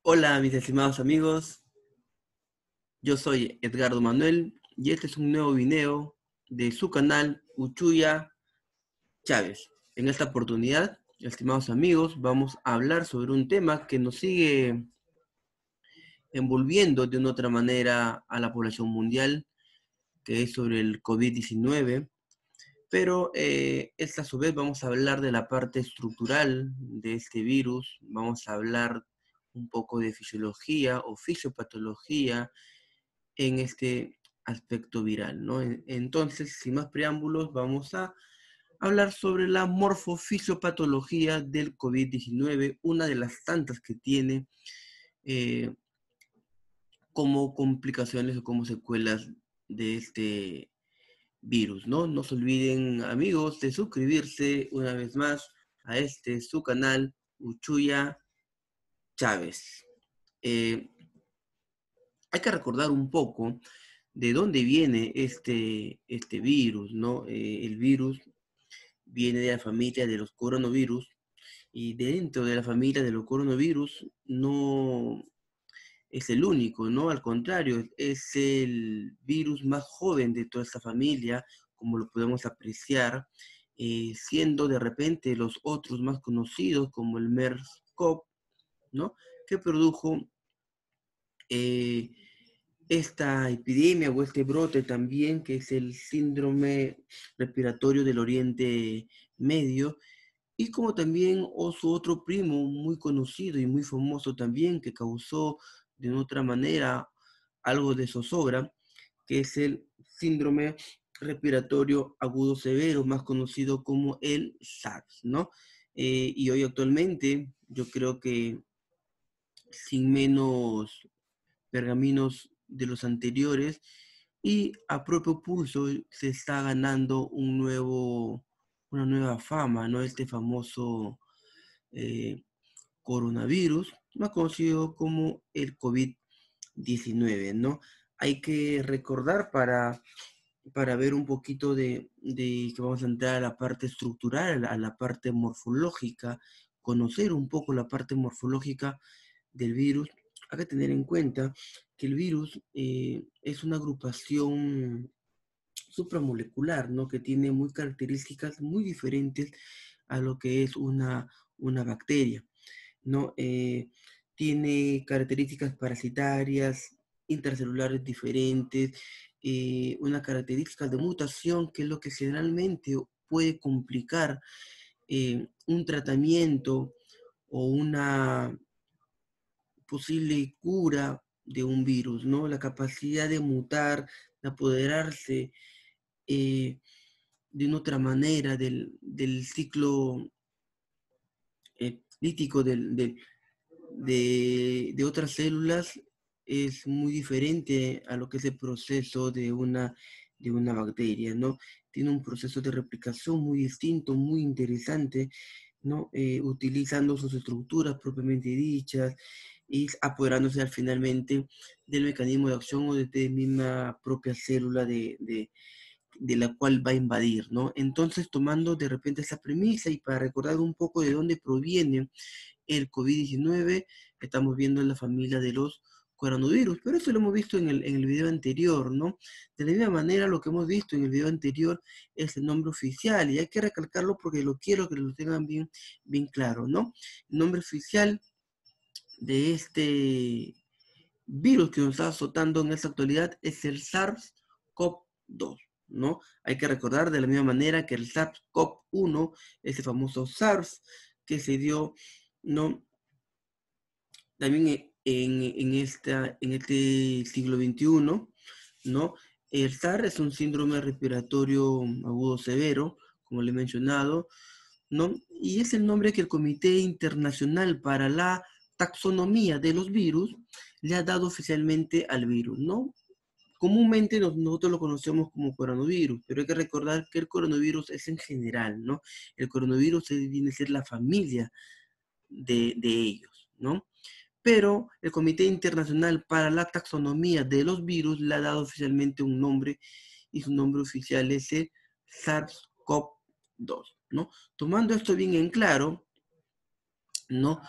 Hola mis estimados amigos, yo soy Edgardo Manuel y este es un nuevo video de su canal Uchuya Chávez. En esta oportunidad, estimados amigos, vamos a hablar sobre un tema que nos sigue envolviendo de una otra manera a la población mundial, que es sobre el COVID-19, pero esta a su vez vamos a hablar de la parte estructural de este virus, vamos a hablar un poco de fisiología o fisiopatología en este aspecto viral, ¿no? Entonces, sin más preámbulos, vamos a hablar sobre la morfofisiopatología del COVID-19, una de las tantas que tiene eh, como complicaciones o como secuelas de este virus, ¿no? No se olviden, amigos, de suscribirse una vez más a su canal, Uchuya Chávez. Eh, Hay que recordar un poco de dónde viene este virus, ¿no? El virus viene de la familia de los coronavirus y dentro de la familia de los coronavirus no es el único, ¿no? Al contrario, es el virus más joven de toda esta familia, como lo podemos apreciar, siendo de repente los otros más conocidos como el MERS-CoV, ¿no? Que produjo eh, esta epidemia o este brote también, que es el síndrome respiratorio del Oriente Medio, y como también su otro primo muy conocido y muy famoso también, que causó de otra manera algo de zozobra, que es el síndrome respiratorio agudo severo, más conocido como el SARS, ¿no? Y hoy actualmente yo creo que sin menos pergaminos de los anteriores y a propio pulso se está ganando una nueva fama, ¿no? Este famoso eh, coronavirus, más conocido como el COVID-19, ¿no? Hay que recordar para ver un poquito de que vamos a entrar a la parte estructural, a la parte morfológica, conocer un poco la parte morfológica del virus. Hay que tener en cuenta que el virus es una agrupación supramolecular, ¿no? Que tiene muy características muy diferentes a lo que es una bacteria, ¿no? Tiene características parasitarias, intracelulares diferentes, una característica de mutación que es lo que generalmente puede complicar un tratamiento o una posible cura de un virus, ¿no? La capacidad de mutar, de apoderarse eh, de una otra manera del ciclo lítico de otras células es muy diferente a lo que es el proceso de una bacteria, ¿no? Tiene un proceso de replicación muy distinto, muy interesante, ¿no? Utilizando sus estructuras propiamente dichas y apoderándose al finalmente del mecanismo de acción o de la misma propia célula de la cual va a invadir, ¿no? Entonces, tomando de repente esa premisa y para recordar un poco de dónde proviene el COVID-19, estamos viendo en la familia de los coronavirus, pero eso lo hemos visto en el video anterior, ¿no? De la misma manera, lo que hemos visto en el video anterior es el nombre oficial, y hay que recalcarlo porque lo quiero que lo tengan bien claro, ¿no? El nombre oficial de este virus que nos está azotando en esta actualidad es el SARS-CoV-2, ¿no? Hay que recordar de la misma manera que el SARS-CoV-1, ese famoso SARS que se dio, ¿no? También en este siglo XXI, ¿no? El SARS es un síndrome respiratorio agudo severo, como le he mencionado, ¿no? Y es el nombre que el Comité Internacional para la Taxonomía de los Virus le ha dado oficialmente al virus, ¿no? Comúnmente nosotros lo conocemos como coronavirus, pero hay que recordar que el coronavirus es en general, ¿no? El coronavirus viene a ser la familia de ellos, ¿no? Pero el Comité Internacional para la Taxonomía de los Virus le ha dado oficialmente un nombre y su nombre oficial es el SARS-CoV-2, ¿no? Tomando esto bien en claro, ¿no?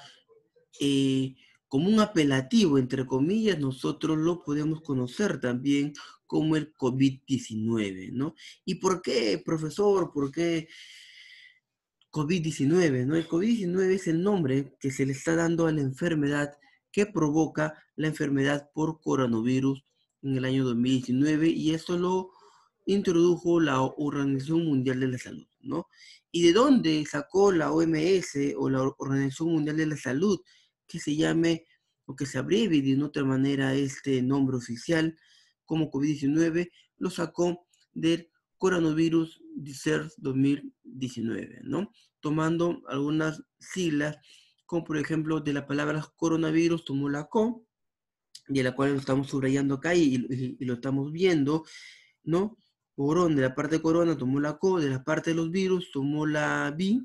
Eh, como un apelativo, entre comillas, nosotros lo podemos conocer también como el COVID-19, ¿no? ¿Y por qué, profesor? ¿Por qué COVID-19, ¿no? El COVID-19 es el nombre que se le está dando a la enfermedad que provoca la enfermedad por coronavirus en el año 2019 y esto lo introdujo la Organización Mundial de la Salud, ¿no? ¿Y de dónde sacó la OMS o la Organización Mundial de la Salud que se llame o que se abrevie de una otra manera este nombre oficial como COVID-19? Lo sacó del coronavirus disease 2019, ¿no? Tomando algunas siglas, como por ejemplo de la palabra coronavirus tomó la CO, de la cual lo estamos subrayando acá y lo estamos viendo, ¿no? Corona, de la parte de corona tomó la CO, de la parte de los virus tomó la VI,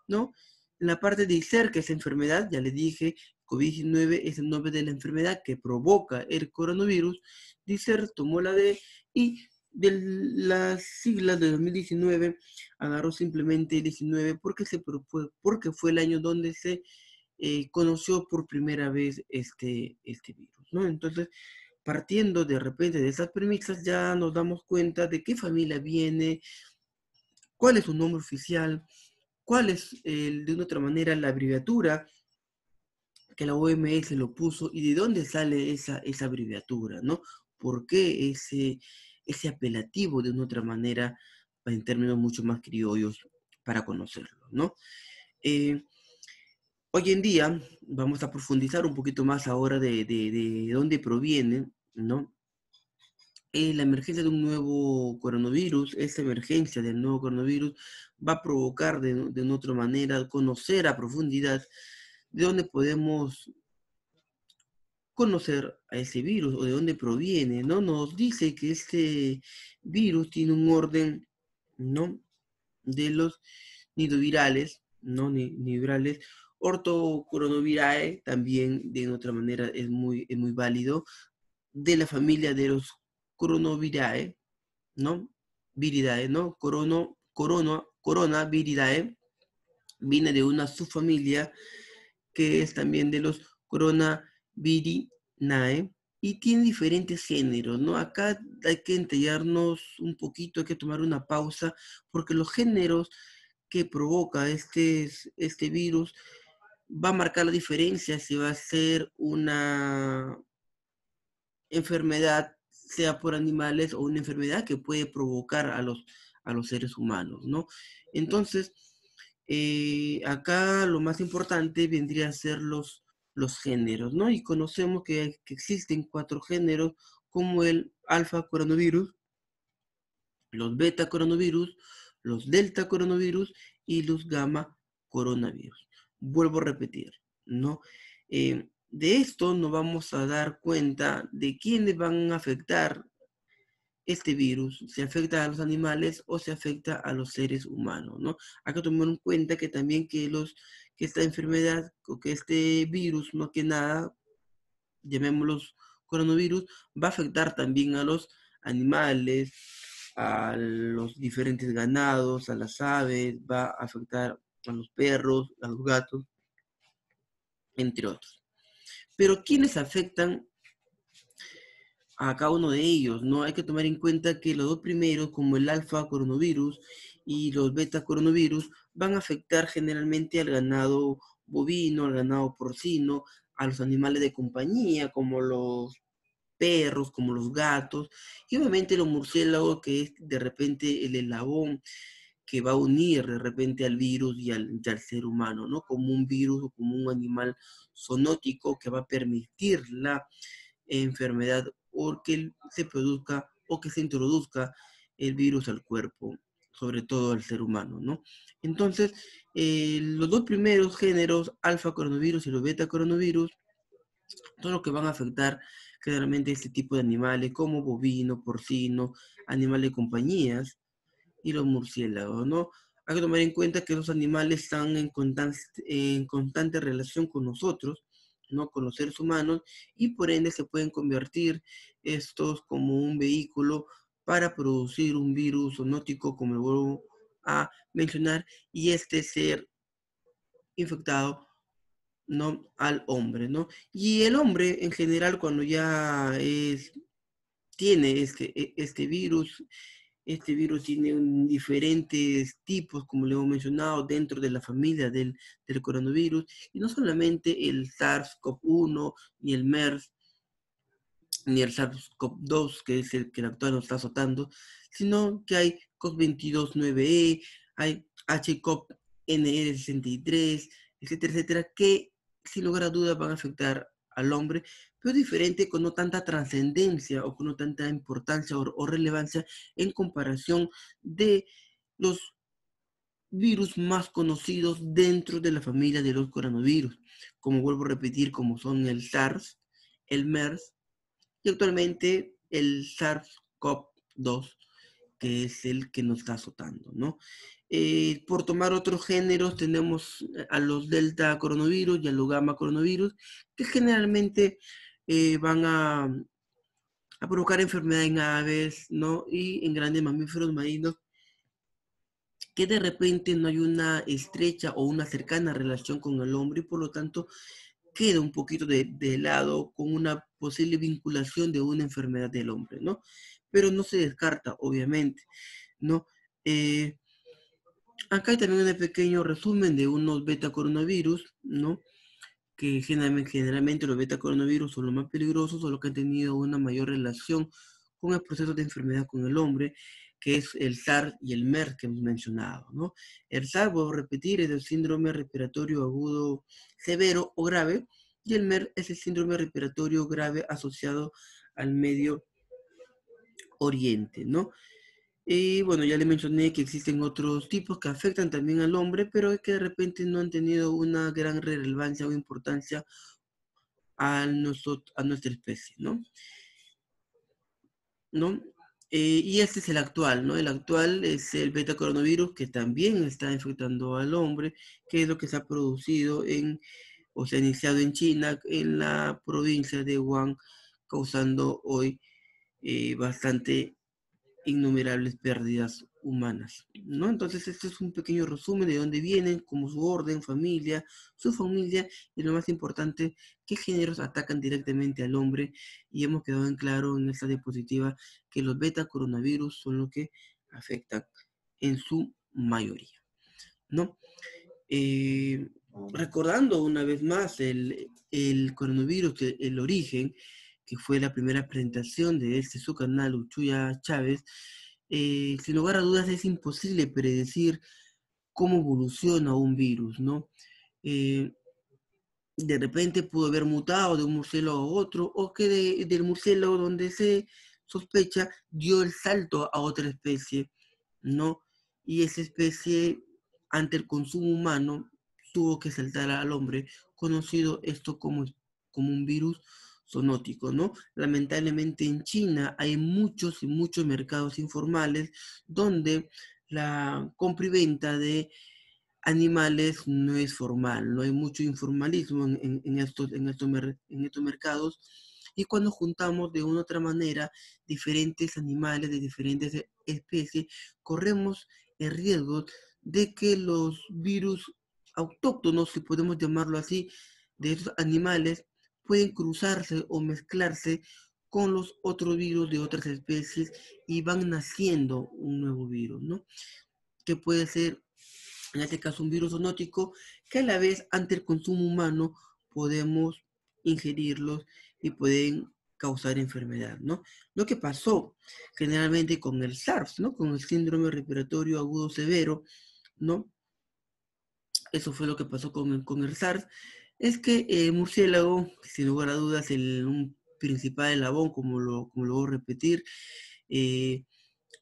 ¿no? En la parte de ICER, que es enfermedad, ya le dije, COVID-19 es el nombre de la enfermedad que provoca el coronavirus, ICER tomó la D y de las siglas de 2019 agarró simplemente 19 porque fue el año donde se conoció por primera vez este virus, ¿no? Entonces, partiendo de repente de esas premisas, ya nos damos cuenta de qué familia viene, cuál es su nombre oficial, cuál es, de una otra manera, la abreviatura que la OMS lo puso y de dónde sale esa abreviatura, ¿no? ¿Por qué ese apelativo de una otra manera, en términos mucho más criollos, para conocerlo, ¿no? Eh, Hoy en día vamos a profundizar un poquito más ahora de dónde proviene, ¿no? La emergencia de un nuevo coronavirus, esa emergencia del nuevo coronavirus va a provocar de una otra manera conocer a profundidad de dónde podemos conocer a ese virus o de dónde proviene, ¿no? Nos dice que este virus tiene un orden, ¿no? De los nidovirales, ¿no? Nidovirales, ortocoronovirae, también de otra manera es muy válido, de la familia de los coronaviridae, ¿no? Viridae, ¿no? Corona viridae, viene de una subfamilia que es también de los coronavirinae y tiene diferentes géneros, ¿no? Acá hay que entallarnos un poquito, hay que tomar una pausa, porque los géneros que provoca este virus va a marcar la diferencia si va a ser una enfermedad, sea por animales o una enfermedad que puede provocar a los seres humanos, ¿no? Entonces, acá lo más importante vendría a ser los géneros, ¿no? Y conocemos que existen 4 géneros como el alfa coronavirus, los beta coronavirus, los delta coronavirus y los gamma coronavirus. Vuelvo a repetir, ¿no? De esto nos vamos a dar cuenta de quiénes van a afectar este virus, si afecta a los animales o si afecta a los seres humanos, ¿no? Hay que tomar en cuenta que también que esta enfermedad o que este virus, más que nada, llamémoslos coronavirus, va a afectar también a los animales, a los diferentes ganados, a las aves, va a afectar a los perros, a los gatos, entre otros. Pero ¿quiénes afectan a cada uno de ellos? ¿No? Hay que tomar en cuenta que los dos primeros, como el alfa coronavirus y los beta coronavirus, van a afectar generalmente al ganado bovino, al ganado porcino, a los animales de compañía, como los perros, como los gatos, y obviamente los murciélagos, que es de repente el eslabón que va a unir de repente al virus y al ser humano, ¿no? Como un virus o como un animal zoonótico que va a permitir la enfermedad o que se produzca o que se introduzca el virus al cuerpo, sobre todo al ser humano, ¿no? Entonces, los dos primeros géneros, alfa coronavirus y los beta coronavirus, son los que van a afectar generalmente este tipo de animales como bovino, porcino, animales de compañías y los murciélagos, ¿no? Hay que tomar en cuenta que los animales están en constante relación con nosotros, ¿no? Con los seres humanos y por ende se pueden convertir estos como un vehículo para producir un virus zoonótico, como lo vuelvo a mencionar, y este ser infectado ¿no? Al hombre, ¿no? Y el hombre en general cuando ya tiene este virus tiene diferentes tipos, como le hemos mencionado, dentro de la familia del coronavirus, y no solamente el SARS-CoV-1 ni el MERS, ni el SARS-CoV-2, que es el que el actual nos está azotando, sino que hay COV22-9E, hay HCOV-NR63, etcétera, etcétera, que sin lugar a dudas van a afectar al hombre, pero diferente, con no tanta trascendencia o con no tanta importancia o relevancia en comparación de los virus más conocidos dentro de la familia de los coronavirus, como vuelvo a repetir, como son el SARS, el MERS, y actualmente el SARS-CoV-2, que es el que nos está azotando, ¿no? Por tomar otros géneros, tenemos a los delta coronavirus y a los gamma coronavirus, que generalmente van a provocar enfermedad en aves, ¿no? Y en grandes mamíferos marinos, que de repente no hay una estrecha o una cercana relación con el hombre y por lo tanto queda un poquito de lado con una posible vinculación de una enfermedad del hombre, ¿no? Pero no se descarta, obviamente, ¿no? Eh, Acá hay también un pequeño resumen de unos beta coronavirus, ¿no? Que generalmente los beta coronavirus son los más peligrosos o los que han tenido una mayor relación con el proceso de enfermedad con el hombre, que es el SARS y el MERS que hemos mencionado, ¿no? El SARS, vuelvo a repetir, es el síndrome respiratorio agudo severo o grave, y el MERS es el síndrome respiratorio grave asociado al Medio Oriente, ¿no? Y bueno, ya le mencioné que existen otros tipos que afectan también al hombre, pero es que de repente no han tenido una gran relevancia o importancia a nuestra especie, ¿no? ¿No? Y este es el actual, ¿no? El actual es el beta coronavirus que también está infectando al hombre, que es lo que se ha producido o se ha iniciado en China, en la provincia de Wuhan, causando hoy bastante innumerables pérdidas humanas, ¿no? Entonces, este es un pequeño resumen de dónde vienen, como su orden, su familia, y lo más importante, qué géneros atacan directamente al hombre, y hemos quedado en claro en esta diapositiva que los beta coronavirus son los que afectan en su mayoría, ¿no? Eh, Recordando una vez más el coronavirus, el origen, que fue la primera presentación de este su canal, Uchuya Chávez, sin lugar a dudas es imposible predecir cómo evoluciona un virus, ¿no? Eh, de repente pudo haber mutado de un murciélago a otro, o que del murciélago donde se sospecha dio el salto a otra especie, ¿no? Y esa especie, ante el consumo humano, tuvo que saltar al hombre, conocido esto como un virus zoonótico, ¿no? Lamentablemente en China hay muchos y muchos mercados informales donde la compra y venta de animales no es formal, no hay mucho informalismo en estos mercados, y cuando juntamos de una u otra manera diferentes animales de diferentes especies, corremos el riesgo de que los virus autóctonos, si podemos llamarlo así, de estos animales pueden cruzarse o mezclarse con los otros virus de otras especies y van naciendo un nuevo virus, ¿no? Que puede ser en este caso un virus zoonótico, que a la vez ante el consumo humano podemos ingerirlos y pueden causar enfermedad, ¿no? Lo que pasó generalmente con el SARS, ¿no? Con el síndrome respiratorio agudo severo, ¿no? Eso fue lo que pasó con el SARS, es que el murciélago, sin lugar a dudas, un principal eslabón, como lo voy a repetir, eh,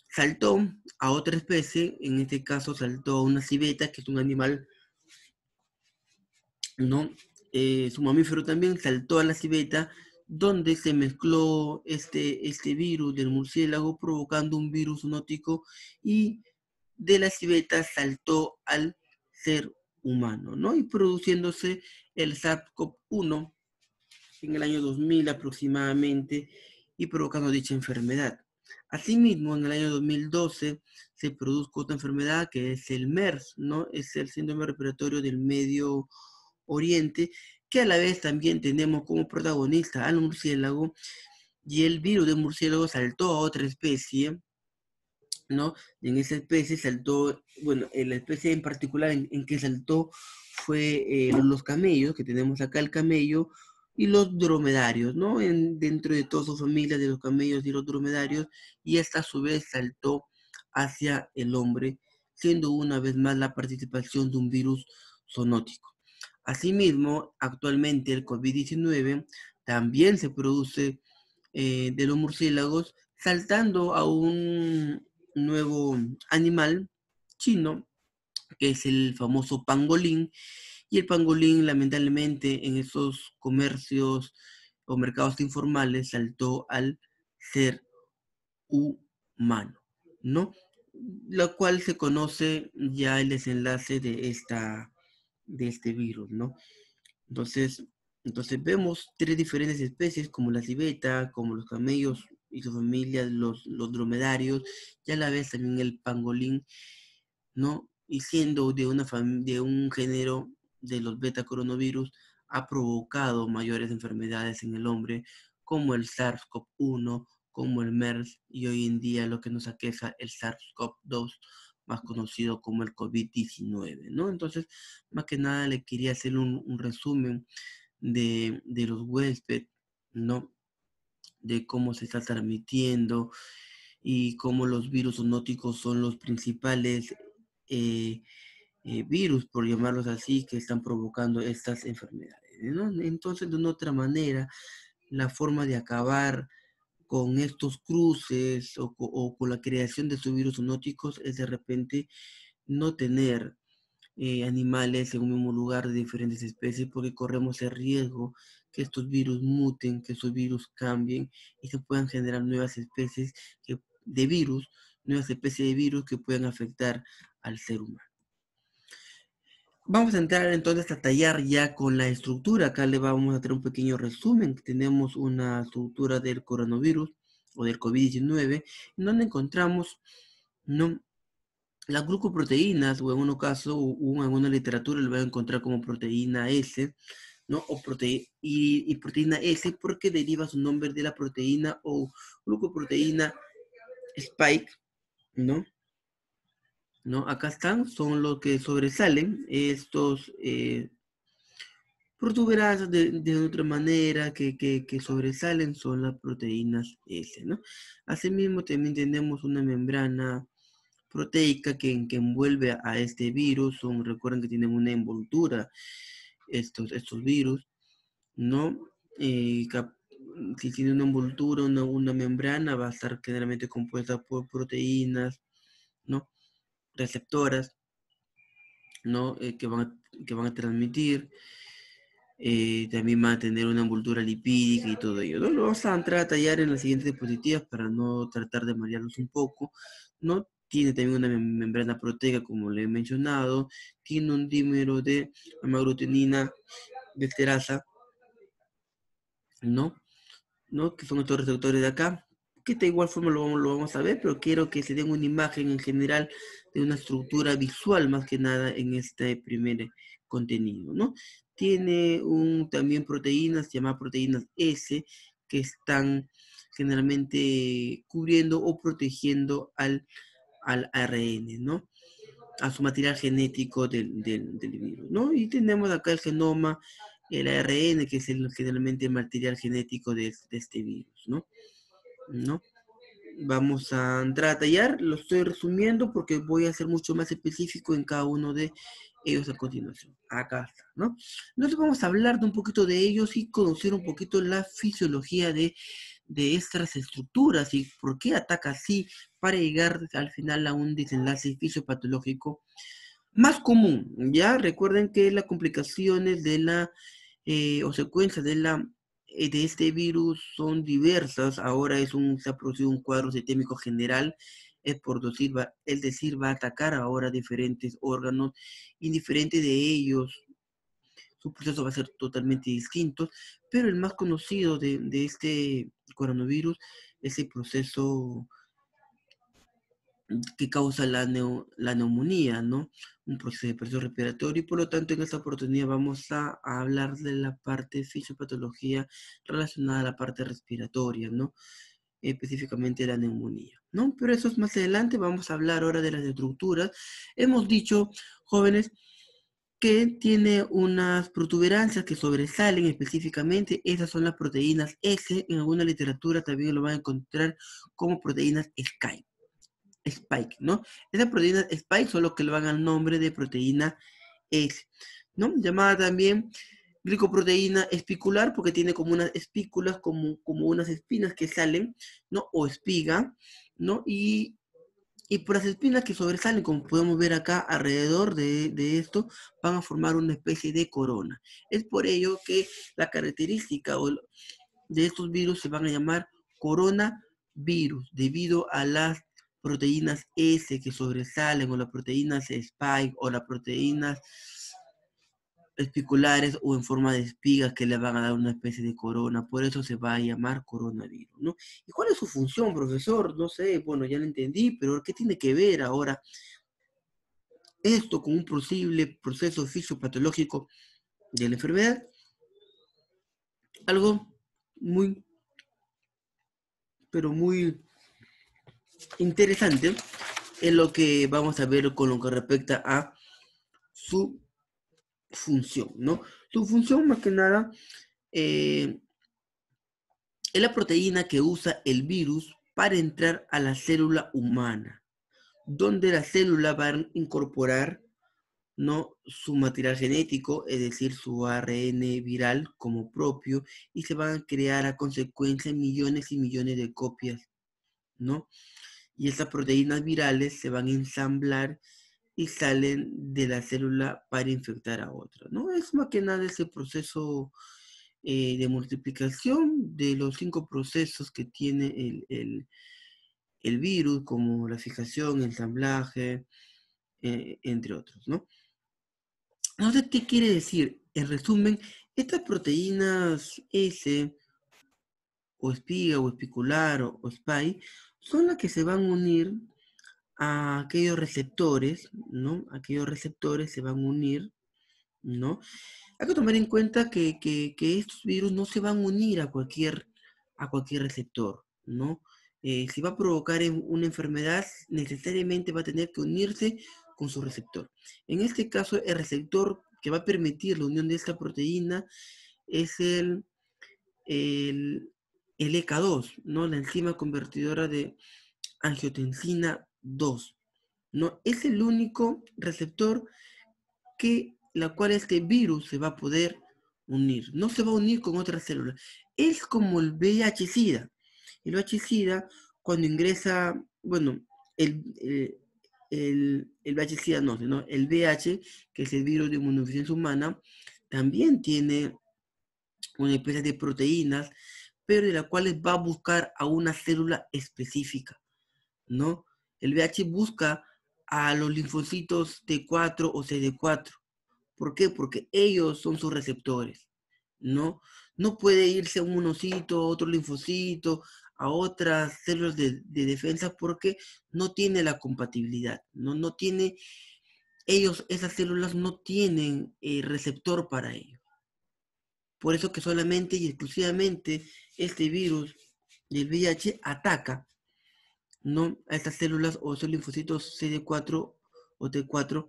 saltó a otra especie, en este caso saltó a una civeta, que es un animal, ¿no? Es un mamífero también, saltó a la civeta, donde se mezcló este virus del murciélago, provocando un virus zoonótico, y de la civeta saltó al ser humano, ¿no? Y produciéndose el SARS-CoV-1 en el año 2000 aproximadamente y provocando dicha enfermedad. Asimismo, en el año 2012 se produjo otra enfermedad que es el MERS, ¿no? Es el síndrome respiratorio del Medio Oriente, que a la vez también tenemos como protagonista al murciélago, y el virus del murciélago saltó a otra especie, ¿no? En esa especie saltó, bueno, en la especie en particular en que saltó fue los camellos, que tenemos acá el camello, y los dromedarios, ¿no? Dentro de todas sus familias de los camellos y los dromedarios, y esta a su vez saltó hacia el hombre, siendo una vez más la participación de un virus zoonótico. Asimismo, actualmente el COVID-19 también se produce de los murciélagos, saltando a un nuevo animal chino, que es el famoso pangolín, y el pangolín lamentablemente en esos comercios o mercados informales saltó al ser humano, ¿no? Lo cual se conoce ya el desenlace de este virus, ¿no? Entonces, entonces vemos tres diferentes especies como la civeta, como los camellos y su familia, los dromedarios, y a la vez también el pangolín, ¿no? Y siendo de un género de los beta coronavirus, ha provocado mayores enfermedades en el hombre, como el SARS-CoV-1, como el MERS, y hoy en día lo que nos aqueja el SARS-CoV-2, más conocido como el COVID-19, ¿no? Entonces, más que nada le quería hacer un resumen de los huéspedes, ¿no? De cómo se está transmitiendo y cómo los virus zoonóticos son los principales eh, virus, por llamarlos así, que están provocando estas enfermedades, ¿no? Entonces, de una otra manera, la forma de acabar con estos cruces o con la creación de estos virus zoonóticos es de repente no tener animales en un mismo lugar de diferentes especies, porque corremos el riesgo que estos virus muten, que estos virus cambien y se puedan generar nuevas especies de virus, nuevas especies de virus que puedan afectar al ser humano. Vamos a entrar entonces a tallar ya con la estructura. Acá le vamos a hacer un pequeño resumen. Tenemos una estructura del coronavirus o del COVID-19, en donde encontramos, ¿no?, las glucoproteínas, o en uno caso, en alguna literatura lo van a encontrar como proteína S, ¿no? Y proteína S porque deriva su nombre de la proteína o glucoproteína spike, ¿no? ¿No? Acá están, son los que sobresalen, estos protuberancias de otra manera que sobresalen son las proteínas S, ¿no? Asimismo, también tenemos una membrana proteica que envuelve a este virus. Recuerden que tienen una envoltura estos virus, ¿no? Si tiene una envoltura, una membrana, va a estar generalmente compuesta por proteínas, ¿no? Receptoras, ¿no? Que van a transmitir. También va a tener una envoltura lipídica y todo ello, ¿no? Lo vamos a entrar a tallar en las siguientes diapositivas para no tratar de marearlos un poco, ¿no? Tiene también una membrana proteica, como le he mencionado, tiene un dímero de amaglutinina esterasa, ¿no? ¿No? Que son estos receptores de acá, que de igual forma lo vamos a ver, pero quiero que se den una imagen en general de una estructura visual más que nada en este primer contenido, ¿no? Tiene también proteínas llamadas proteínas S que están generalmente cubriendo o protegiendo al ARN, ¿no? A su material genético del virus, ¿no? Y tenemos acá el genoma, el ARN, que es generalmente el material genético de este virus, ¿no? ¿No? Vamos a entrar a tallar, lo estoy resumiendo porque voy a ser mucho más específico en cada uno de ellos a continuación. Acá está, ¿no? Entonces vamos a hablar de un poquito de ellos y conocer un poquito la fisiología de estas estructuras y por qué ataca así para llegar al final a un desenlace fisiopatológico más común. Ya recuerden que las complicaciones o secuencias de este virus son diversas. Ahora se ha producido un cuadro sistémico general, es decir, va a atacar ahora diferentes órganos y diferentes de ellos. Su proceso va a ser totalmente distinto, pero el más conocido de este coronavirus es el proceso que causa la neumonía, ¿no? Un proceso de presión respiratoria y por lo tanto en esta oportunidad vamos a hablar de la parte fisiopatología relacionada a la parte respiratoria, ¿no? Específicamente la neumonía, ¿no? Pero eso es más adelante, vamos a hablar ahora de las estructuras. Hemos dicho, jóvenes, que tiene unas protuberancias que sobresalen específicamente, esas son las proteínas S, en alguna literatura también lo van a encontrar como proteínas Spike, ¿no? Esas proteínas Spike son los que le van al nombre de proteína S, ¿no? Llamada también glicoproteína espicular porque tiene como unas espículas, como unas espinas que salen, ¿no? O espiga, ¿no? Y por las espinas que sobresalen, como podemos ver acá alrededor de esto, van a formar una especie de corona. Es por ello que la característica de estos virus se van a llamar coronavirus, debido a las proteínas S que sobresalen, o las proteínas spike, o las proteínas espiculares o en forma de espigas que le van a dar una especie de corona, por eso se va a llamar coronavirus, ¿no? ¿Y cuál es su función, profesor? No sé, bueno, ya lo entendí, pero ¿qué tiene que ver ahora esto con un posible proceso fisiopatológico de la enfermedad? Algo muy, pero muy interesante es lo que vamos a ver con lo que respecta a su función, ¿no? Su función más que nada es la proteína que usa el virus para entrar a la célula humana, donde la célula va a incorporar, ¿no?, su material genético, es decir, su ARN viral como propio, y se van a crear a consecuencia millones y millones de copias, ¿no? Y esas proteínas virales se van a ensamblar y salen de la célula para infectar a otra, ¿no? Es más que nada ese proceso de multiplicación de los 5 procesos que tiene el virus, como la fijación, ensamblaje, entre otros, ¿no? No sé qué quiere decir. En resumen, estas proteínas S, o espiga, o espicular, o spike, son las que se van a unir a aquellos receptores, ¿no? Aquellos receptores se van a unir, ¿no? Hay que tomar en cuenta que estos virus no se van a unir a cualquier receptor, ¿no? Si va a provocar una enfermedad, necesariamente va a tener que unirse con su receptor. En este caso, el receptor que va a permitir la unión de esta proteína es el, el ECA2, ¿no? La enzima convertidora de angiotensina 2, ¿no? Es el único receptor la cual este virus se va a poder unir. No se va a unir con otras células. Es como el VIH-Sida. El VIH-Sida, cuando ingresa, bueno, el, el VIH-Sida no, sino el VIH, que es el virus de inmunodeficiencia humana, también tiene una especie de proteínas, pero de las cuales va a buscar a una célula específica, ¿no? El VIH busca a los linfocitos T4 o CD4. ¿Por qué? Porque ellos son sus receptores, ¿no? No puede irse a un monocito, a otro linfocito, a otras células de defensa porque no tiene la compatibilidad, no tiene, esas células no tienen receptor para ello. Por eso que solamente y exclusivamente este virus del VIH ataca, ¿no?, a estas células o esos linfocitos CD4 o T4,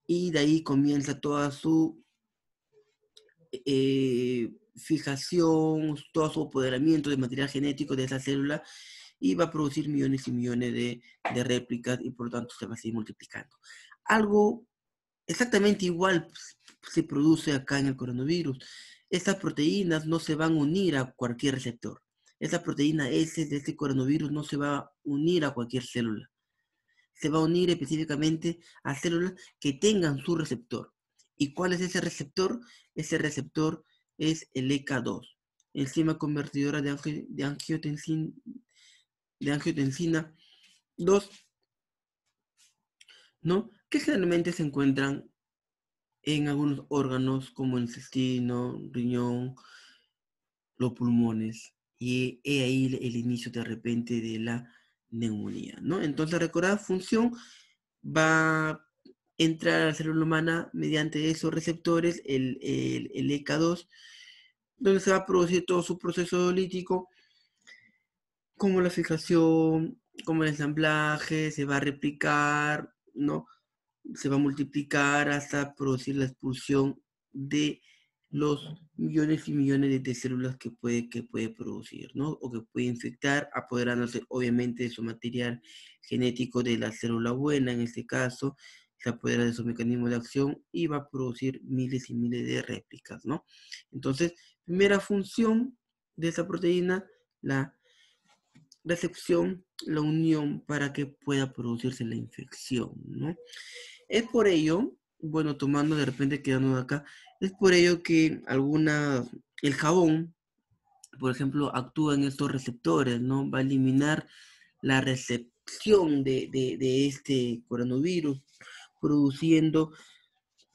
y de ahí comienza toda su fijación, todo su apoderamiento de material genético de esa célula, y va a producir millones y millones de réplicas y por lo tanto se va a seguir multiplicando. Algo exactamente igual se produce acá en el coronavirus. Estas proteínas no se van a unir a cualquier receptor. Esa proteína S de este coronavirus no se va a unir a cualquier célula. Se va a unir específicamente a células que tengan su receptor. ¿Y cuál es ese receptor? Ese receptor es el ECA2, enzima convertidora de angiotensina 2, ¿no? Que generalmente se encuentran en algunos órganos como el intestino, riñón, los pulmones. Y he ahí el inicio de repente de la neumonía, ¿no? Entonces, recordad, función va a entrar a la célula humana mediante esos receptores, el ECA2, donde se va a producir todo su proceso lítico, como la fijación, como el ensamblaje, se va a replicar, ¿no? Se va a multiplicar hasta producir la expulsión de los millones y millones de células que puede producir, ¿no? O que puede infectar, apoderándose obviamente de su material genético de la célula buena, en este caso, se apodera de su mecanismo de acción y va a producir miles y miles de réplicas, ¿no? Entonces, primera función de esta proteína, la recepción, la unión para que pueda producirse la infección, ¿no? Es por ello, bueno, tomando de repente quedando acá, es por ello que el jabón, por ejemplo, actúa en estos receptores, ¿no? Va a eliminar la recepción de este coronavirus, produciendo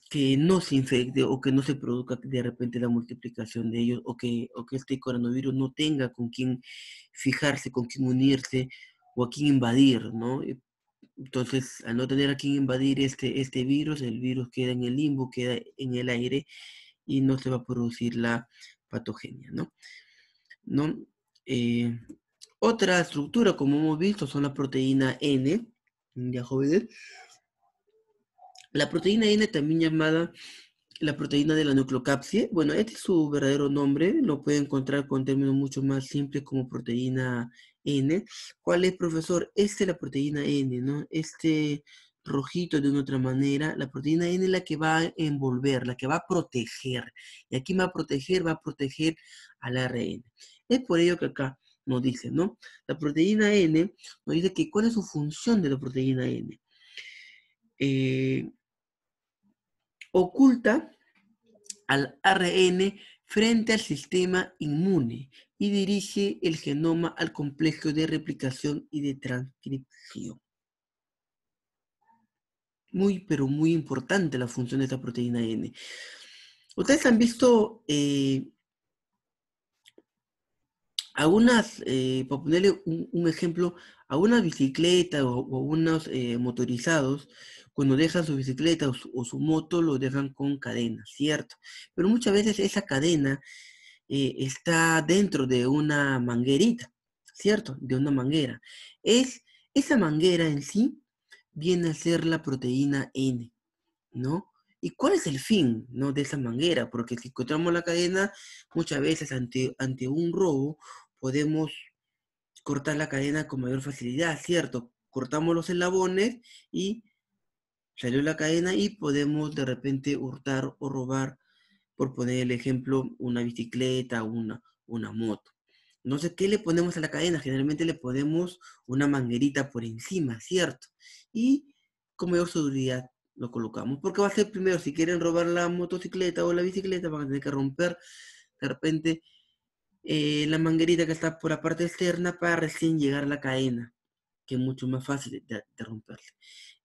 que no se infecte o que no se produzca de repente la multiplicación de ellos o que este coronavirus no tenga con quién fijarse, con quién unirse o a quién invadir, ¿no? Entonces, al no tener a quién invadir este virus, el virus queda en el limbo, queda en el aire y no se va a producir la patogenia, ¿no? ¿No? Eh, Otra estructura, como hemos visto, son la proteína N, ya jóvenes. La proteína N, también llamada la proteína de la nucleocapsia, bueno, este es su verdadero nombre, lo puede encontrar con términos mucho más simples como proteína N. ¿Cuál es, profesor? Esta es la proteína N, ¿no? Este rojito de una otra manera, la proteína N es la que va a envolver, la que va a proteger. ¿Y aquí va a proteger? Va a proteger al ARN. Es por ello que acá nos dice, ¿no? La proteína N nos dice que cuál es su función de la proteína N. Oculta al ARN frente al sistema inmune y dirige el genoma al complejo de replicación y de transcripción. Muy, pero muy importante la función de esta proteína N. Ustedes han visto algunas, para ponerle un ejemplo, a una bicicleta o unos motorizados, cuando dejan su bicicleta o su moto, lo dejan con cadena, ¿cierto? Pero muchas veces esa cadena está dentro de una manguerita, ¿cierto? De una manguera. Esa manguera en sí viene a ser la proteína N, ¿no? ¿Y cuál es el fin, ¿no? De esa manguera? Porque si encontramos la cadena, muchas veces ante un robo podemos cortar la cadena con mayor facilidad, ¿cierto? Cortamos los eslabones y salió la cadena y podemos de repente hurtar o robar, por poner el ejemplo, una bicicleta, una moto. No sé qué le ponemos a la cadena, generalmente le ponemos una manguerita por encima, ¿cierto? Y con mayor seguridad lo colocamos, porque va a ser primero, si quieren robar la motocicleta o la bicicleta, van a tener que romper de repente la manguerita que está por la parte externa para recién llegar a la cadena, que es mucho más fácil de romperle.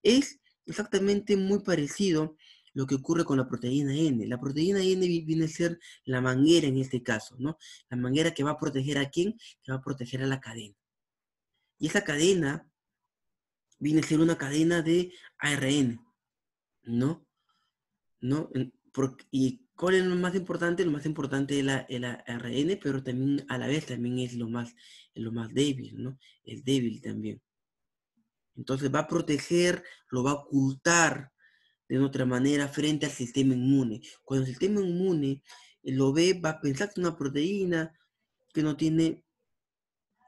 Es exactamente muy parecido lo que ocurre con la proteína N. La proteína N viene a ser la manguera en este caso, ¿no? La manguera que va a proteger a quién, que va a proteger a la cadena. Y esa cadena viene a ser una cadena de ARN, ¿no? ¿No? Y ¿cuál es lo más importante? Lo más importante es el ARN, pero también a la vez también es lo más débil, ¿no? Es débil también. Entonces va a proteger, lo va a ocultar de otra manera frente al sistema inmune. Cuando el sistema inmune lo ve, va a pensar que es una proteína que no tiene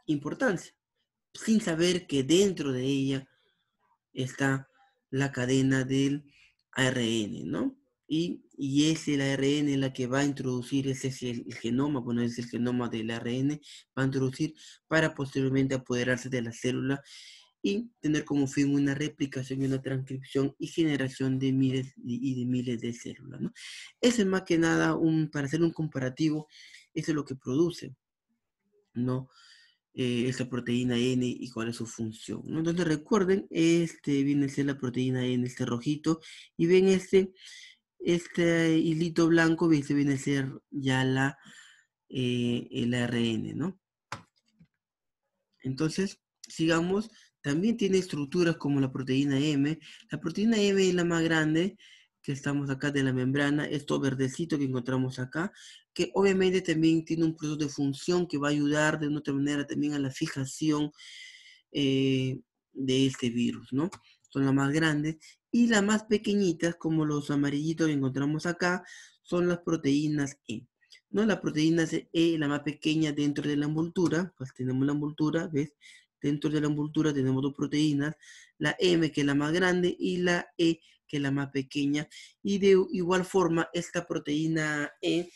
importancia, sin saber que dentro de ella está la cadena del ARN, ¿no? Y es el ARN la que va a introducir, ese es el genoma, bueno, es el genoma del ARN, va a introducir para posteriormente apoderarse de la célula y tener como fin una replicación y una transcripción y generación de miles y de miles de células, ¿no? Eso es más que nada, para hacer un comparativo, eso es lo que produce, ¿no? Esta proteína N y cuál es su función, ¿no? Entonces recuerden, este viene a ser la proteína N, este rojito, y ven este hilito blanco, viene a ser ya el ARN, ¿no? Entonces, sigamos, también tiene estructuras como la proteína M. La proteína M es la más grande que estamos acá de la membrana, esto verdecito que encontramos acá, que obviamente también tiene un proceso de función que va a ayudar de una otra manera también a la fijación de este virus, ¿no? Son las más grandes. Y las más pequeñitas, como los amarillitos que encontramos acá, son las proteínas E. ¿No? La proteína E, la más pequeña dentro de la envoltura, pues tenemos la envoltura, ¿ves? Dentro de la envoltura tenemos dos proteínas, la M que es la más grande y la E que es la más pequeña. Y de igual forma, esta proteína E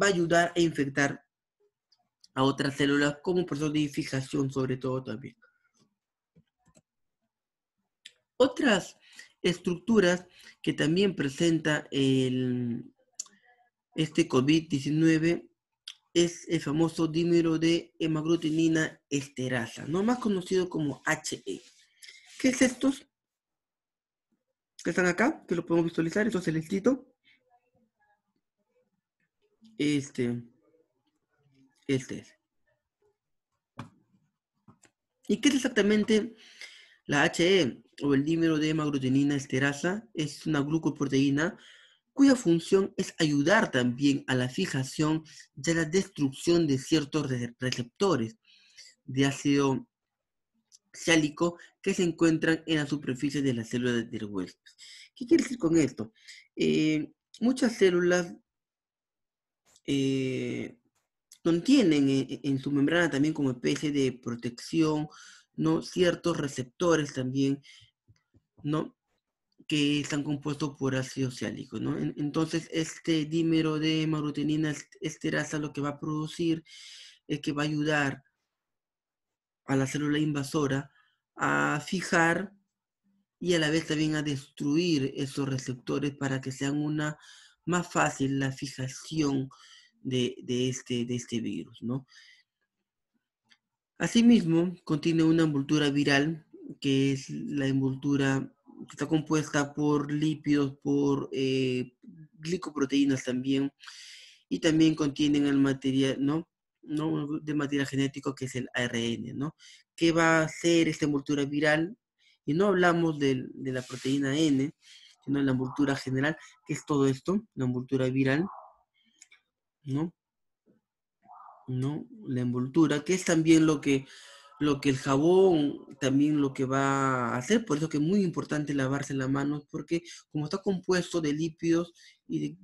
va a ayudar a infectar a otras células como proceso de fijación sobre todo también. Otras estructuras que también presenta este COVID-19 es el famoso dímero de hemaglutinina esterasa, no más conocido como HE. ¿Qué es estos que están acá? Que lo podemos visualizar, esto celestito. Este es. ¿Y qué es exactamente la HE o el dímero de hemaglutinina esterasa? Es una glucoproteína cuya función es ayudar también a la fijación y a la destrucción de ciertos receptores de ácido sálico que se encuentran en la superficie de las células del huésped. ¿Qué quiere decir con esto? Muchas células contienen en su membrana también como especie de protección, ¿no? Ciertos receptores también, ¿no? Que están compuestos por ácido sálico, ¿no? Entonces, este dímero de hemaglutinina esterasa lo que va a producir es que va a ayudar a la célula invasora a fijar y a la vez también a destruir esos receptores para que sean una más fácil la fijación de este virus, ¿no? Asimismo, contiene una envoltura viral, que es la envoltura que está compuesta por lípidos, por glicoproteínas también, y también contienen el material, ¿no? ¿No? De material genético que es el ARN, ¿no? ¿Qué va a hacer esta envoltura viral? Y no hablamos de la proteína N, sino de la envoltura general, que es todo esto, la envoltura viral, ¿no? ¿No? La envoltura, que es también lo que el jabón también lo que va a hacer, por eso que es muy importante lavarse las manos, porque como está compuesto de lípidos y de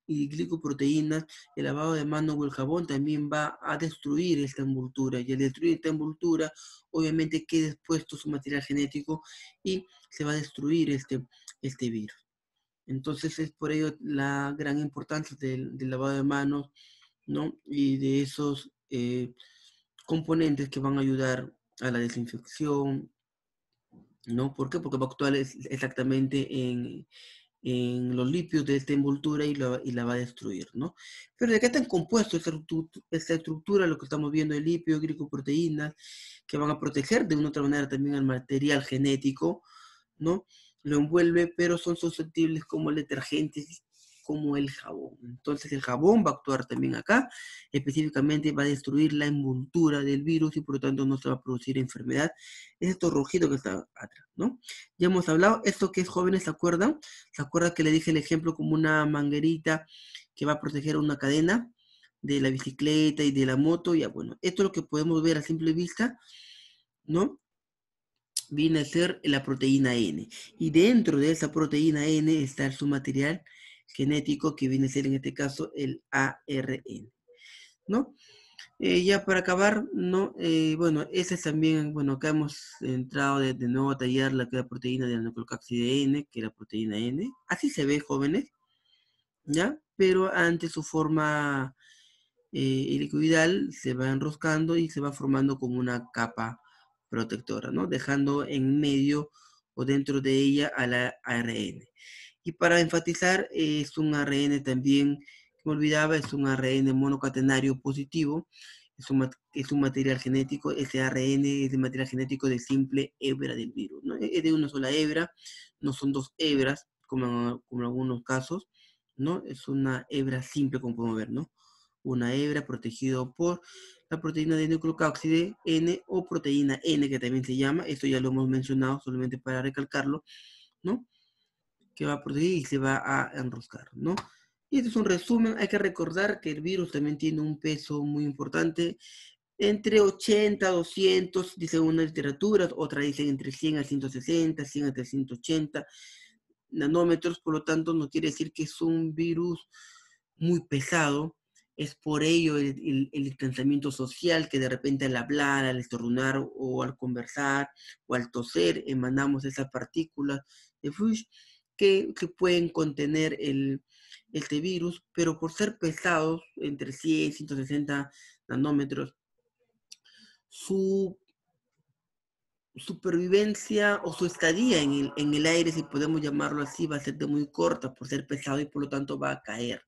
glicoproteínas, el lavado de manos o el jabón también va a destruir esta envoltura, y al destruir esta envoltura, obviamente queda expuesto su material genético y se va a destruir este virus. Entonces es por ello la gran importancia del lavado de manos, ¿no? Y de esos componentes que van a ayudar a la desinfección, ¿no? ¿Por qué? Porque va a actuar exactamente en los lípidos de esta envoltura y la va a destruir, ¿no? Pero ¿de qué están compuestos esta estructura? Lo que estamos viendo de lípidos, glicoproteínas, que van a proteger de una u otra manera también al material genético, ¿no? Lo envuelve, pero son susceptibles como detergentes, como el jabón. Entonces el jabón va a actuar también acá, específicamente va a destruir la envoltura del virus y por lo tanto no se va a producir enfermedad. Es esto rojito que está atrás, ¿no? Ya hemos hablado, esto que es jóvenes, ¿se acuerdan? ¿Se acuerdan que le dije el ejemplo como una manguerita que va a proteger una cadena de la bicicleta y de la moto? Ya bueno, esto es lo que podemos ver a simple vista, ¿no? Viene a ser la proteína N. Y dentro de esa proteína N está su material genético que viene a ser en este caso el ARN, ¿no? Ya para acabar, ¿no? Bueno, ese es también, bueno, acá hemos entrado de nuevo a tallar la proteína de la nucleocápside N, que es la proteína N. Así se ve, jóvenes, ¿ya? Pero ante su forma helicoidal se va enroscando y se va formando como una capa protectora, ¿no? Dejando en medio o dentro de ella a la ARN. Y para enfatizar, es un ARN también, que me olvidaba, es un ARN monocatenario positivo, es un material genético, ese ARN es de material genético de simple hebra del virus, ¿no? Es de una sola hebra, no son dos hebras, como en algunos casos, ¿no? Es una hebra simple, como podemos ver, ¿no? Una hebra protegido por la proteína de nucleocápside N o proteína N, que también se llama, esto ya lo hemos mencionado solamente para recalcarlo, ¿no? Que va a proteger y se va a enroscar, ¿no? Y este es un resumen. Hay que recordar que el virus también tiene un peso muy importante, entre 80 a 200, dicen unas literaturas, otras dicen entre 100 a 160, 100 a 380 nanómetros, por lo tanto no quiere decir que es un virus muy pesado. Es por ello el distanciamiento social, que de repente al hablar, al estornudar o al conversar o al toser emanamos esas partículas de Fuchs que pueden contener este virus, pero por ser pesados, entre 100 y 160 nanómetros, su supervivencia o su estadía en el aire, si podemos llamarlo así, va a ser de muy corta por ser pesado y por lo tanto va a caer.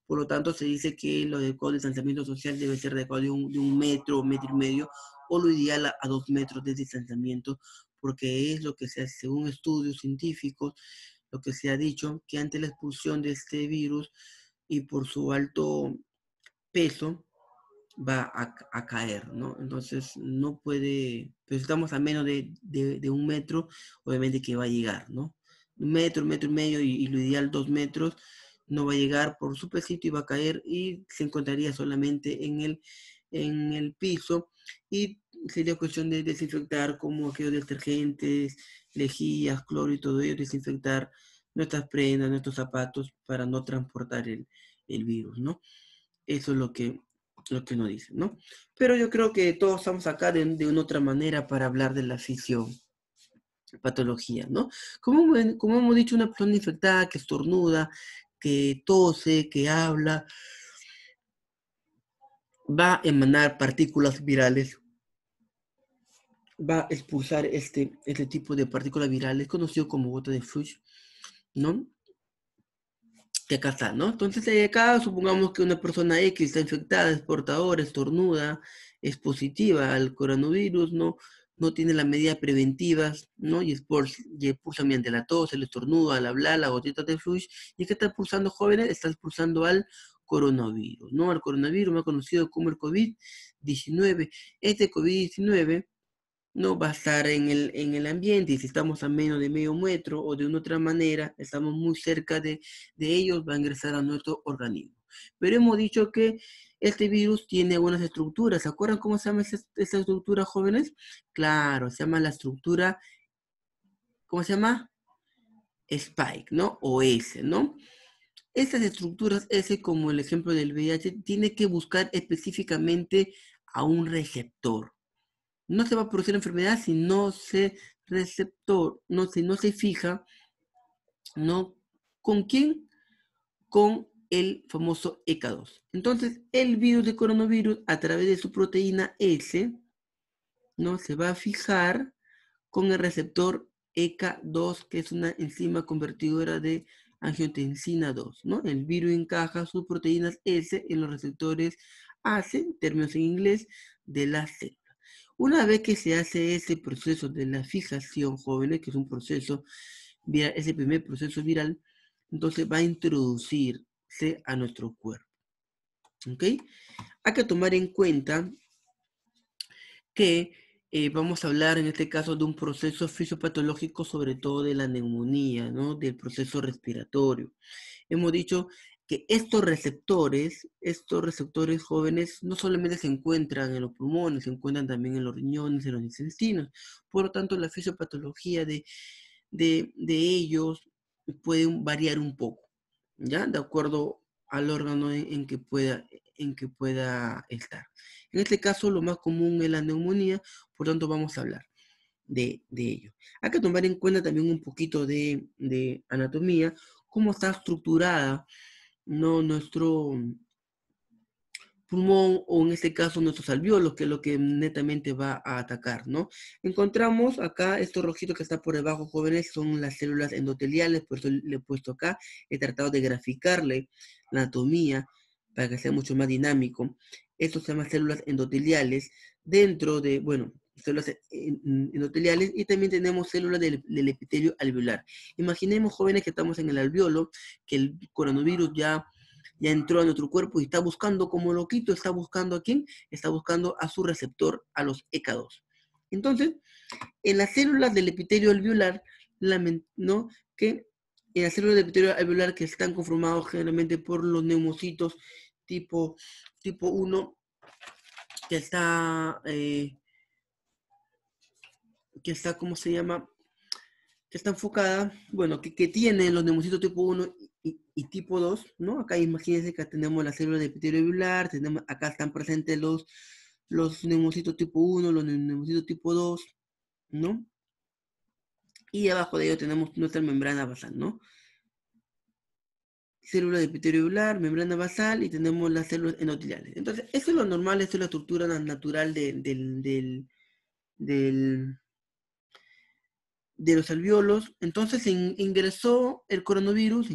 Por lo tanto, se dice que lo adecuado de distanciamiento social debe ser adecuado de un metro, metro y medio, o lo ideal a 2 metros de distanciamiento, porque es lo que se hace según estudios científicos, lo que se ha dicho, que ante la expulsión de este virus y por su alto peso, va a caer, ¿no? Entonces no puede, pero si estamos a menos de 1 metro, obviamente que va a llegar, ¿no? 1 metro, metro y medio y lo ideal 2 metros, no va a llegar por su pesito y va a caer y se encontraría solamente en el piso y sería cuestión de desinfectar como aquellos detergentes, lejías, cloro y todo ello, desinfectar nuestras prendas, nuestros zapatos para no transportar el virus, ¿no? Eso es lo que nos dicen, ¿no? Pero yo creo que todos estamos acá de una otra manera para hablar de la fisiopatología, ¿no? Como hemos dicho, una persona infectada que estornuda, que tose, que habla, va a emanar partículas virales, va a expulsar este tipo de partículas virales, conocido como gota de Fuchs, ¿no? Que acá está, ¿no? Entonces, acá supongamos que una persona X está infectada, es portadora, estornuda, es positiva al coronavirus, ¿no? No tiene las medidas preventivas, ¿no? Y expulsa mediante la tos, el estornudo, al hablar, la gotita de flush. ¿Y qué está expulsando, jóvenes? Está expulsando al coronavirus, ¿no? Al coronavirus, más conocido como el COVID-19. Este COVID-19 no va a estar en el ambiente y si estamos a menos de medio metro o de una otra manera, estamos muy cerca de ellos, va a ingresar a nuestro organismo. Pero hemos dicho que este virus tiene algunas estructuras. ¿Se acuerdan cómo se llama esta estructura, jóvenes? Claro, se llama la estructura, ¿cómo se llama? Spike, ¿no? O S, ¿no? Estas estructuras S, como el ejemplo del VIH, tiene que buscar específicamente a un receptor. No se va a producir enfermedad si no se receptor, no, si no se fija, ¿no? ¿Con quién? Con el famoso ECA2. Entonces, el virus de coronavirus, a través de su proteína S, ¿no? Se va a fijar con el receptor ECA2, que es una enzima convertidora de angiotensina 2, ¿no? El virus encaja sus proteínas S en los receptores ACE, términos en inglés, de la célula. Una vez que se hace ese proceso de la fijación, jóvenes, que es un proceso viral, ese primer proceso viral, entonces va a introducirse a nuestro cuerpo. ¿Ok? Hay que tomar en cuenta que vamos a hablar en este caso de un proceso fisiopatológico, sobre todo de la neumonía, ¿no? Del proceso respiratorio. Hemos dicho que estos receptores jóvenes, no solamente se encuentran en los pulmones, se encuentran también en los riñones, en los intestinos. Por lo tanto, la fisiopatología de ellos puede variar un poco, ¿ya? De acuerdo al órgano en que pueda estar. En este caso, lo más común es la neumonía, por tanto, vamos a hablar de ello. Hay que tomar en cuenta también un poquito de anatomía, cómo está estructurada, ¿no? Nuestro pulmón o en este caso nuestros alvéolos, que es lo que netamente va a atacar, ¿no? Encontramos acá estos rojitos que están por debajo, jóvenes, son las células endoteliales, por eso le he puesto acá, he tratado de graficarle la anatomía para que sea mucho más dinámico. Estos se llaman células endoteliales dentro de, bueno, células endoteliales y también tenemos células del epitelio alveolar. Imaginemos, jóvenes, que estamos en el alveolo, que el coronavirus ya entró a nuestro cuerpo y está buscando como loquito, está buscando ¿a quién? Está buscando a su receptor, a los ECA2. Entonces, en las células del epitelio alveolar, ¿no? Que en las células del epitelio alveolar que están conformados generalmente por los neumocitos tipo 1, que está, ¿cómo se llama? Que está enfocada, bueno, que tiene los neumocitos tipo 1 y tipo 2, ¿no? Acá imagínense que tenemos la célula de epitelio alveolar, acá están presentes los neumocitos tipo 1, los neumocitos tipo 2, ¿no? Y abajo de ello tenemos nuestra membrana basal, ¿no? Célula de epitelio alveolar, membrana basal y tenemos las células endoteliales. Entonces, eso es lo normal, esto es la estructura natural de los alvéolos. Entonces ingresa el coronavirus,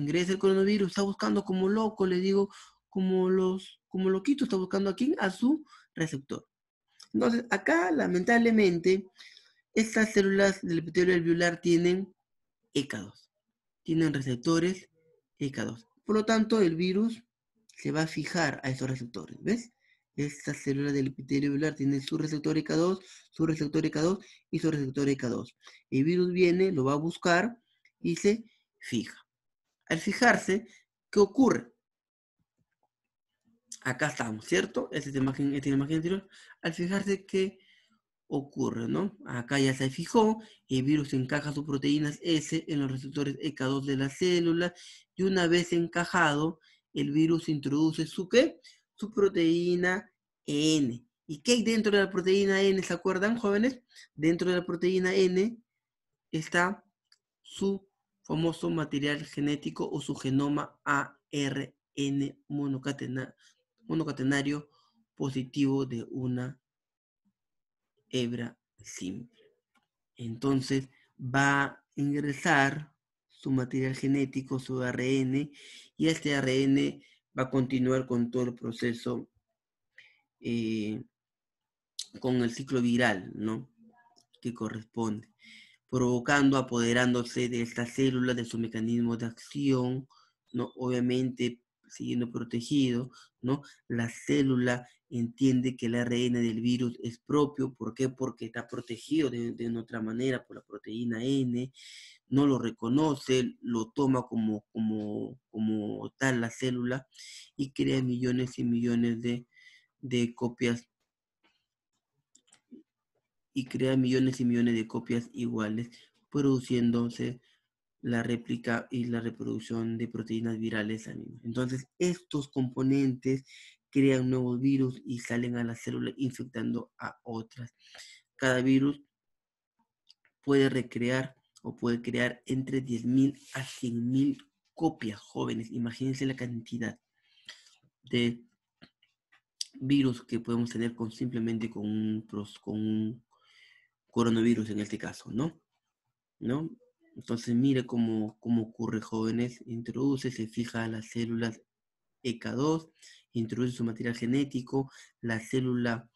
está buscando como loco, le digo, como loquito, está buscando a quién, a su receptor. Entonces, acá, lamentablemente, estas células del epitelio alveolar tienen ECA2, tienen receptores ECA2. Por lo tanto, el virus se va a fijar a esos receptores, ¿ves? Esta célula del epitelio alveolar tiene su receptor ECA2, su receptor ECA2 y su receptor ECA2. El virus viene, lo va a buscar y se fija. Al fijarse, ¿qué ocurre? Acá estamos, ¿cierto? Esta es la imagen anterior. Al fijarse, ¿qué ocurre, no? Acá ya se fijó, el virus encaja sus proteínas S en los receptores ECA2 de la célula y una vez encajado, el virus introduce su ¿qué? Su proteína N. ¿Y qué hay dentro de la proteína N? ¿Se acuerdan, jóvenes? Dentro de la proteína N está su famoso material genético o su genoma ARN monocatenario positivo de una hebra simple. Entonces va a ingresar su material genético, su ARN, y este ARN va a continuar con todo el proceso, con el ciclo viral, ¿no? Que corresponde, provocando, apoderándose de esta célula, de su mecanismo de acción, ¿no? Obviamente siguiendo protegido, ¿no? La célula entiende que el ARN del virus es propio, ¿por qué? Porque está protegido de otra manera por la proteína N, no lo reconoce, lo toma como tal la célula y crea millones y millones de copias y crea millones y millones de copias iguales, produciéndose la réplica y la reproducción de proteínas virales al mismo. Entonces, estos componentes crean nuevos virus y salen a la célula infectando a otras. Cada virus puede recrear o puede crear entre 10.000 a 100.000 copias, jóvenes. Imagínense la cantidad de virus que podemos tener simplemente con un coronavirus en este caso, ¿no? Entonces mire cómo ocurre, jóvenes. Introduce, se fija a las células ECA2, introduce su material genético, la célula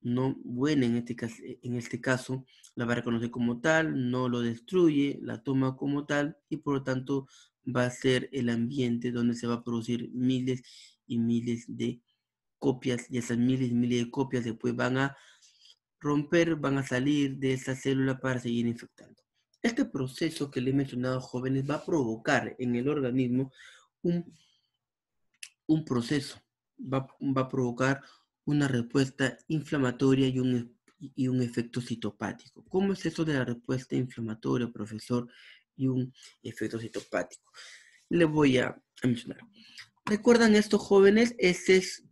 no buena en este caso la va a reconocer como tal, no lo destruye, la toma como tal y por lo tanto va a ser el ambiente donde se va a producir miles y miles de copias y esas miles y miles de copias después van a romper, van a salir de esa célula para seguir infectando. Este proceso que le he mencionado, jóvenes, va a provocar en el organismo un proceso, va a provocar una respuesta inflamatoria y un efecto citopático. ¿Cómo es eso de la respuesta inflamatoria, profesor, y un efecto citopático? Le voy a mencionar. ¿Recuerdan estos jóvenes? Este es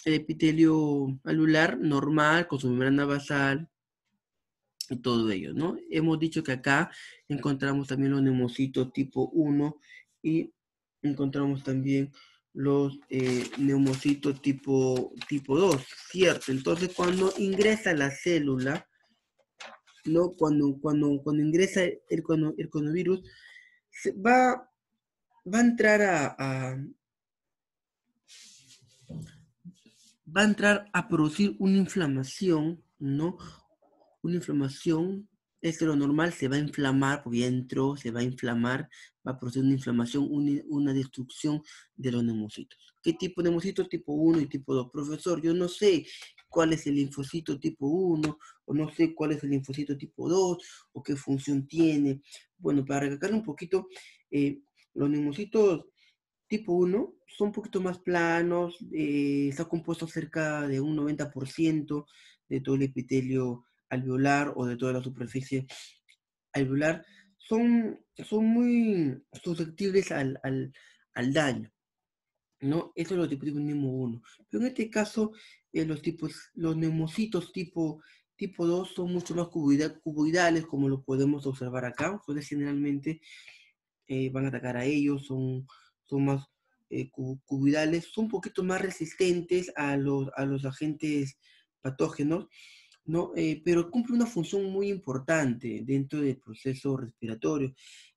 el epitelio alveolar normal, con su membrana basal y todo ello, ¿no? Hemos dicho que acá encontramos también los neumocitos tipo 1 y encontramos también los neumocitos tipo 2, ¿cierto? Entonces, cuando ingresa la célula, ¿no? Cuando ingresa el coronavirus, va a entrar va a entrar a producir una inflamación, ¿no? Una inflamación Esto lo normal se va a inflamar, porque ya entró, se va a inflamar, va a producir una inflamación, una destrucción de los neumocitos. ¿Qué tipo de neumocitos? Tipo 1 y tipo 2. Profesor, yo no sé cuál es el linfocito tipo 1, o no sé cuál es el linfocito tipo 2, o qué función tiene. Bueno, para recalcar un poquito, los neumocitos tipo 1 son un poquito más planos, está compuesto cerca de un 90% de todo el epitelio alveolar o de toda la superficie alveolar. Son muy susceptibles al daño, ¿no? Eso es lo tipo neumocito 1. Pero en este caso, los neumocitos tipo 2 son mucho más cuboidales, como lo podemos observar acá. Entonces, generalmente van a atacar a ellos, son más cuboidales, son un poquito más resistentes a los agentes patógenos, ¿no? Pero cumple una función muy importante dentro del proceso respiratorio,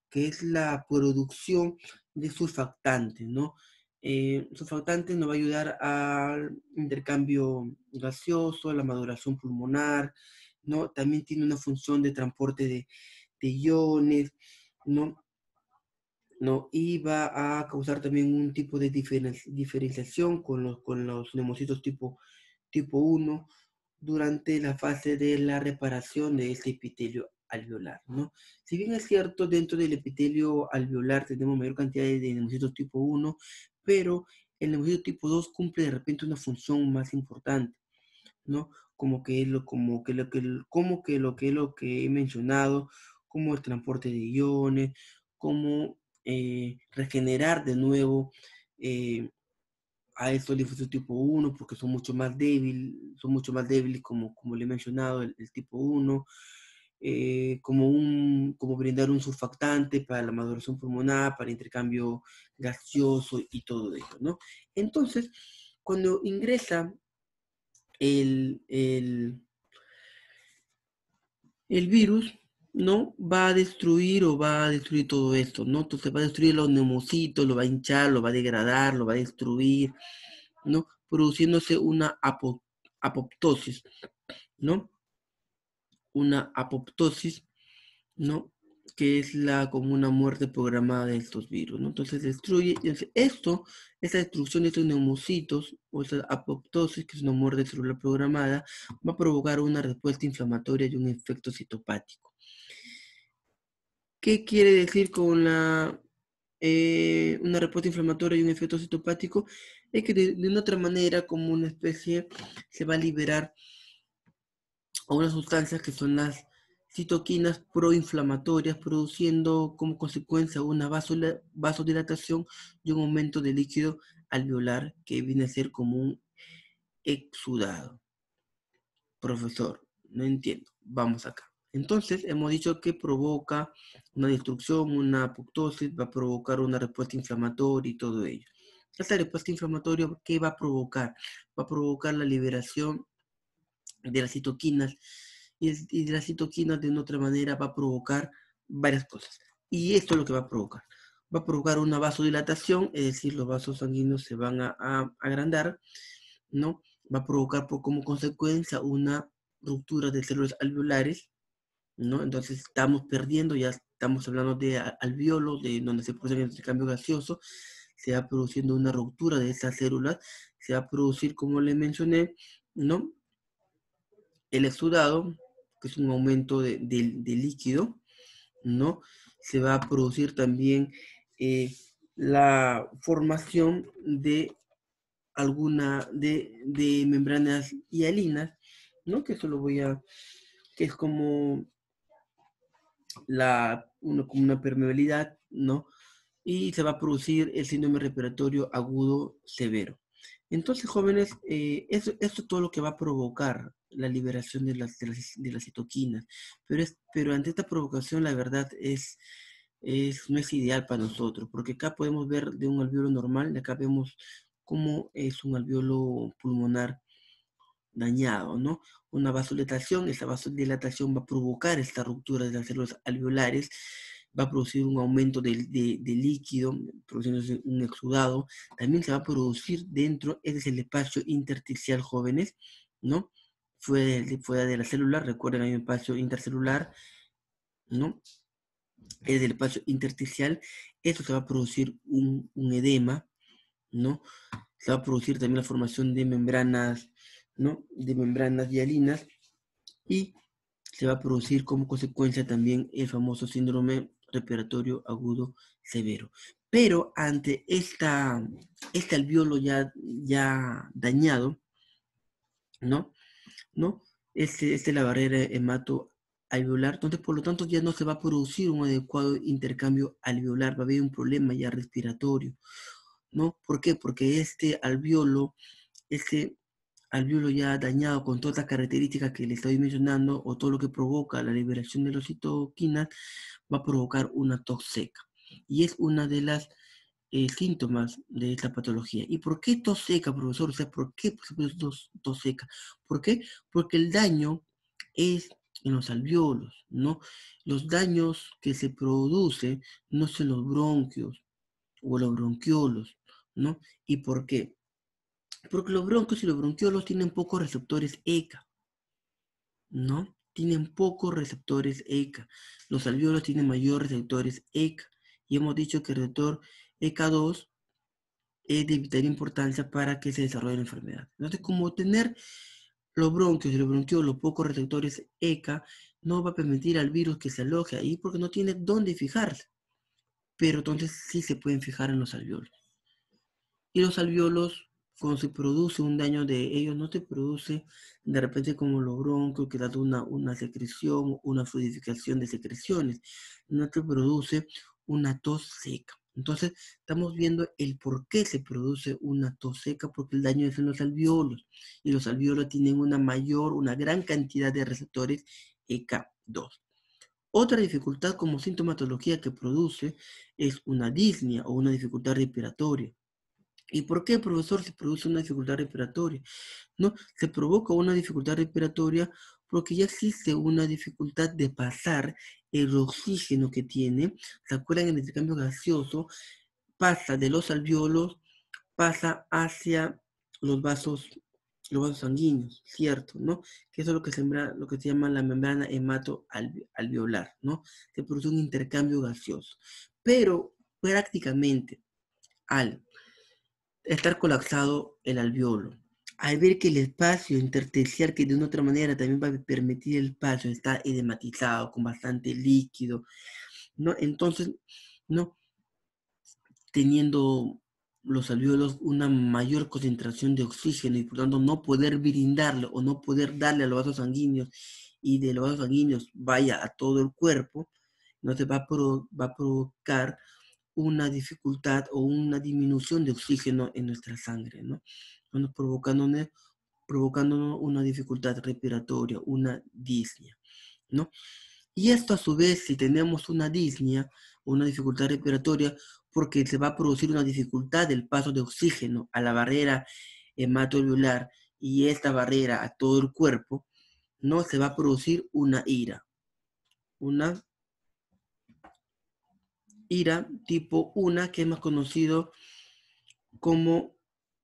que es la producción de surfactantes, ¿no? Surfactantes nos va a ayudar al intercambio gaseoso, a la maduración pulmonar, ¿no? También tiene una función de transporte de iones, ¿no? ¿No? Y va a causar también un tipo de diferenciación con los neumocitos tipo 1 durante la fase de la reparación de este epitelio alveolar, ¿no? Si bien es cierto, dentro del epitelio alveolar tenemos mayor cantidad de neumocitos tipo 1, pero el neumocito tipo 2 cumple de repente una función más importante, ¿no? Como que he mencionado, como el transporte de iones, como regenerar de nuevo eh, a estos linfocitos tipo 1 porque son mucho más débiles como le he mencionado, el tipo 1, como brindar un surfactante para la maduración pulmonar, para intercambio gaseoso y todo eso, ¿no? Entonces, cuando ingresa el, el, el virus, ¿no? Va a destruir o va a destruir todo esto, ¿no? Entonces va a destruir los neumocitos, lo va a hinchar, lo va a degradar, lo va a destruir, ¿no? Produciéndose una apoptosis, ¿no? Una apoptosis, ¿no? Que es como una muerte programada de estos virus, ¿no? Entonces destruye, entonces esta destrucción de estos neumocitos, o esta apoptosis, que es una muerte celular programada, va a provocar una respuesta inflamatoria y un efecto citopático. ¿Qué quiere decir con una respuesta inflamatoria y un efecto citopático? Es que de una otra manera, como una especie, se va a liberar a unas sustancias que son las citoquinas proinflamatorias, produciendo como consecuencia una vasodilatación y un aumento de líquido alveolar que viene a ser como un exudado. Profesor, no entiendo. Vamos acá. Entonces, hemos dicho que provoca una destrucción, una apoptosis, va a provocar una respuesta inflamatoria y todo ello. Esta respuesta inflamatoria, ¿qué va a provocar? Va a provocar la liberación de las citoquinas y de las citoquinas de una otra manera va a provocar varias cosas. Y esto es lo que va a provocar. Va a provocar una vasodilatación, es decir, los vasos sanguíneos se van a agrandar, ¿no? Va a provocar como consecuencia una ruptura de células alveolares, ¿no? Entonces estamos perdiendo, ya estamos hablando de alveolos, de donde se produce el intercambio gaseoso, se va produciendo una ruptura de esas células, se va a producir, como le mencioné, ¿no? El exudado, que es un aumento de líquido, ¿no? Se va a producir también la formación de de membranas hialinas, ¿no? Que eso lo voy a, que es como como una permeabilidad, ¿no? Y se va a producir el síndrome respiratorio agudo severo. Entonces, jóvenes, esto es todo lo que va a provocar la liberación de las citoquinas. Pero ante esta provocación, la verdad no es ideal para nosotros, porque acá podemos ver de un alveolo normal, y acá vemos cómo es un alveolo pulmonar dañado, ¿no? Una vasodilatación, esa vasodilatación va a provocar esta ruptura de las células alveolares, va a producir un aumento de líquido, produciéndose un exudado, también se va a producir dentro, ese es el espacio intersticial, jóvenes, ¿no? Fuera de la célula, recuerden, hay un espacio intercelular, ¿no? Es del espacio intersticial. Esto se va a producir un edema, ¿no? Se va a producir también la formación de membranas, ¿no? De membranas hialinas, y se va a producir como consecuencia también el famoso síndrome respiratorio agudo severo. Pero ante este alveolo ya dañado, ¿no? ¿No? Este es la barrera hematoalveolar, entonces por lo tanto ya no se va a producir un adecuado intercambio alveolar, va a haber un problema ya respiratorio, ¿no? ¿Por qué? Porque este alveolo ya dañado con todas las características que le estoy mencionando, o todo lo que provoca la liberación de los citoquinas, va a provocar una tos seca. Y es una de las síntomas de esta patología. ¿Y por qué tos seca, profesor? O sea, ¿por qué se produce tos seca? ¿Por qué? Porque el daño es en los alvéolos, ¿no? Los daños que se producen no son los bronquios o los bronquiolos, ¿no? ¿Y por qué? Porque los bronquios y los bronquiolos tienen pocos receptores ECA, ¿no? Tienen pocos receptores ECA. Los alvéolos tienen mayores receptores ECA. Y hemos dicho que el receptor ECA2 es de vital importancia para que se desarrolle la enfermedad. Entonces, como tener los bronquios y los bronquiolos pocos receptores ECA, no va a permitir al virus que se aloje ahí porque no tiene dónde fijarse. Pero entonces sí se pueden fijar en los alvéolos. Y los alvéolos, cuando se produce un daño de ellos, no se produce de repente como los bronquios, que da una secreción, una fluidificación de secreciones. No se produce una tos seca. Entonces, estamos viendo el por qué se produce una tos seca, porque el daño es en los alvéolos. Y los alvéolos tienen una gran cantidad de receptores ECA2. Otra dificultad como sintomatología que produce es una disnea o una dificultad respiratoria. ¿Y por qué, profesor, se produce una dificultad respiratoria? No, se provoca una dificultad respiratoria porque ya existe una dificultad de pasar el oxígeno que tiene. ¿Se acuerdan? El intercambio gaseoso pasa de los alvéolos, pasa hacia los vasos, los vasos sanguíneos, ¿cierto? ¿No? Que eso es lo que se llama la membrana hematoalveolar, ¿no? Se produce un intercambio gaseoso. Pero prácticamente al estar colapsado el alveolo. Al ver que el espacio intersticial, que de una otra manera también va a permitir el paso, está edematizado, con bastante líquido, ¿no? Entonces, ¿no? Teniendo los alvéolos una mayor concentración de oxígeno y por tanto no poder brindarle o no poder darle a los vasos sanguíneos y de los vasos sanguíneos vaya a todo el cuerpo, no se va a provocar una dificultad o una disminución de oxígeno en nuestra sangre, ¿no? Bueno, provocándonos una dificultad respiratoria, una disnea, ¿no? Y esto a su vez, si tenemos una disnea o una dificultad respiratoria, porque se va a producir una dificultad del paso de oxígeno a la barrera hematoalveolar y esta barrera a todo el cuerpo, no se va a producir una ira tipo 1, que es más conocido como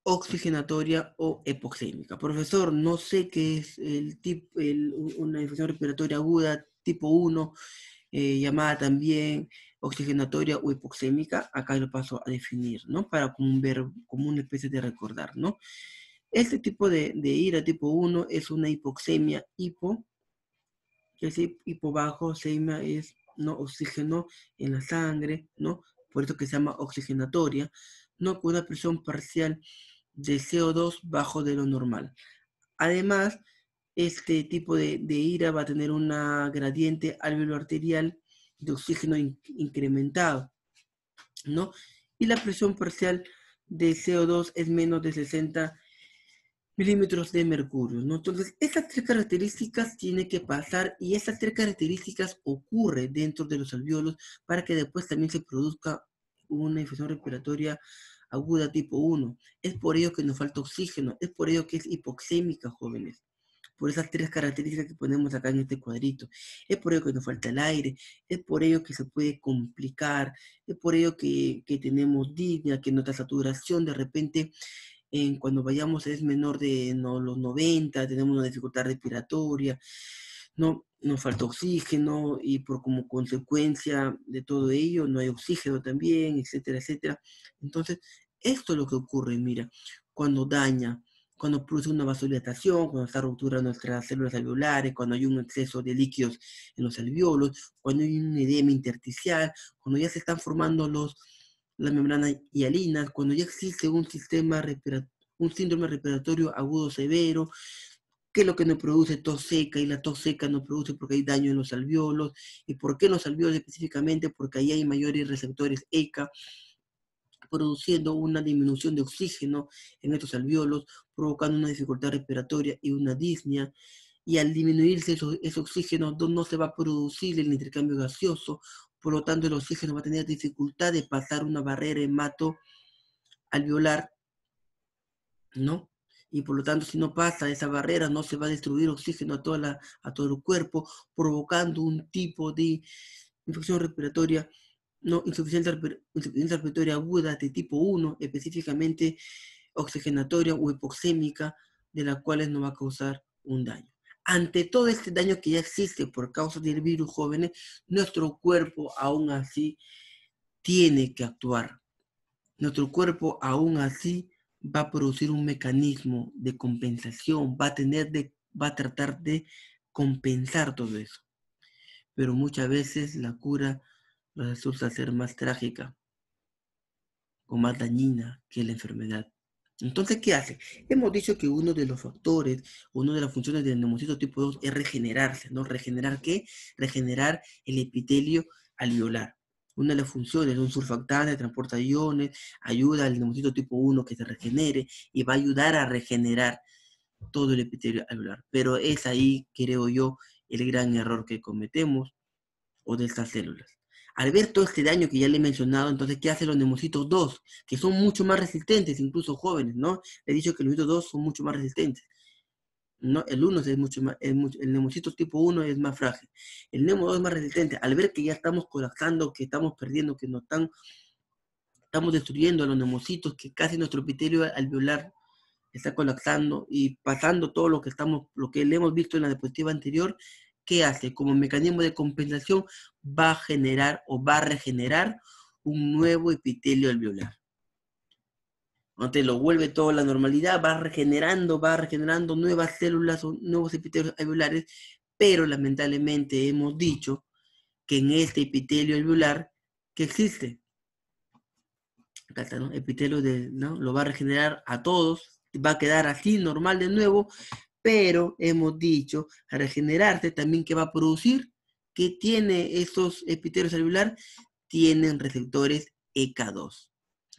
oxigenatoria o hipoxémica. Profesor, no sé qué es una infección respiratoria aguda tipo 1, llamada también oxigenatoria o hipoxémica. Acá lo paso a definir, ¿no? Para como una especie de recordar, ¿no? Este tipo de ira tipo 1 es una hipoxemia que es hipo bajo, semia es no oxígeno en la sangre, ¿no? Por eso que se llama oxigenatoria, ¿no? Con una presión parcial de CO2 bajo de lo normal. Además, este tipo de ira va a tener una gradiente alveolo-arterial de oxígeno incrementado, ¿no? Y la presión parcial de CO2 es menos de 60 milímetros de mercurio, ¿no? Entonces, estas tres características tienen que pasar y estas tres características ocurren dentro de los alvéolos para que después también se produzca una infección respiratoria aguda tipo 1. Es por ello que nos falta oxígeno, es por ello que es hipoxémica, jóvenes. Por esas tres características que ponemos acá en este cuadrito. Es por ello que nos falta el aire, es por ello que se puede complicar, es por ello que tenemos disnea, que nuestra saturación de repente cuando vayamos es menor de los 90, tenemos una dificultad respiratoria, no, nos falta oxígeno y por como consecuencia de todo ello no hay oxígeno también, etcétera, etcétera. Entonces, esto es lo que ocurre, mira, cuando daña, cuando produce una vasodilatación, cuando está ruptura de nuestras células alveolares, cuando hay un exceso de líquidos en los alveolos, cuando hay un edema intersticial, cuando ya se están formando las membranas hialinas, cuando ya existe un un síndrome respiratorio agudo severo, qué es lo que nos produce tos seca, y la tos seca nos produce porque hay daño en los alveolos. ¿Y por qué en los alveolos específicamente? Porque ahí hay mayores receptores ECA, produciendo una disminución de oxígeno en estos alveolos, provocando una dificultad respiratoria y una disnea. Y al disminuirse ese oxígeno, no se va a producir el intercambio gaseoso, por lo tanto el oxígeno va a tener dificultad de pasar una barrera hemato alveolar, ¿no? Y por lo tanto, si no pasa esa barrera, no se va a distribuir oxígeno a todo el cuerpo, provocando un tipo de infección respiratoria, no, insuficiencia respiratoria aguda de tipo 1, específicamente oxigenatoria o hipoxémica, de la cual no va a causar un daño. Ante todo este daño que ya existe por causa del virus, jóvenes, nuestro cuerpo aún así tiene que actuar. Nuestro cuerpo aún así va a producir un mecanismo de compensación, va a tratar de compensar todo eso. Pero muchas veces la cura resulta ser más trágica o más dañina que la enfermedad. Entonces, ¿qué hace? Hemos dicho que uno de los factores, una de las funciones del neumocito tipo 2 es regenerarse, ¿no? ¿Regenerar qué? Regenerar el epitelio alveolar. Una de las funciones, un surfactante, transporta iones, ayuda al neumocito tipo 1 que se regenere y va a ayudar a regenerar todo el epitelio alveolar. Pero es ahí, creo yo, el gran error que cometemos o de estas células. Al ver todo este daño que ya le he mencionado, entonces, ¿qué hacen los neumocitos 2? Que son mucho más resistentes, incluso jóvenes, ¿no? He dicho que los neumocitos 2 son mucho más resistentes. ¿No? El 1 es mucho más, el neumocito tipo 1 es más frágil. El neumo 2 es más resistente. Al ver que ya estamos colapsando, que estamos perdiendo, que estamos destruyendo a los neumocitos, que casi nuestro epitelio alveolar está colapsando y pasando todo lo que le hemos visto en la diapositiva anterior, ¿qué hace? Como mecanismo de compensación va a generar o va a regenerar un nuevo epitelio alveolar. Entonces lo vuelve todo a la normalidad, va regenerando nuevas células o nuevos epitelios alveolares, pero lamentablemente hemos dicho que en este epitelio alveolar que existe, acá está, ¿no? Epitelio ¿no? Lo va a regenerar a todos, va a quedar así normal de nuevo, pero hemos dicho, a regenerarse también que va a producir, que tiene estos epitelios alveolar, tienen receptores EK2.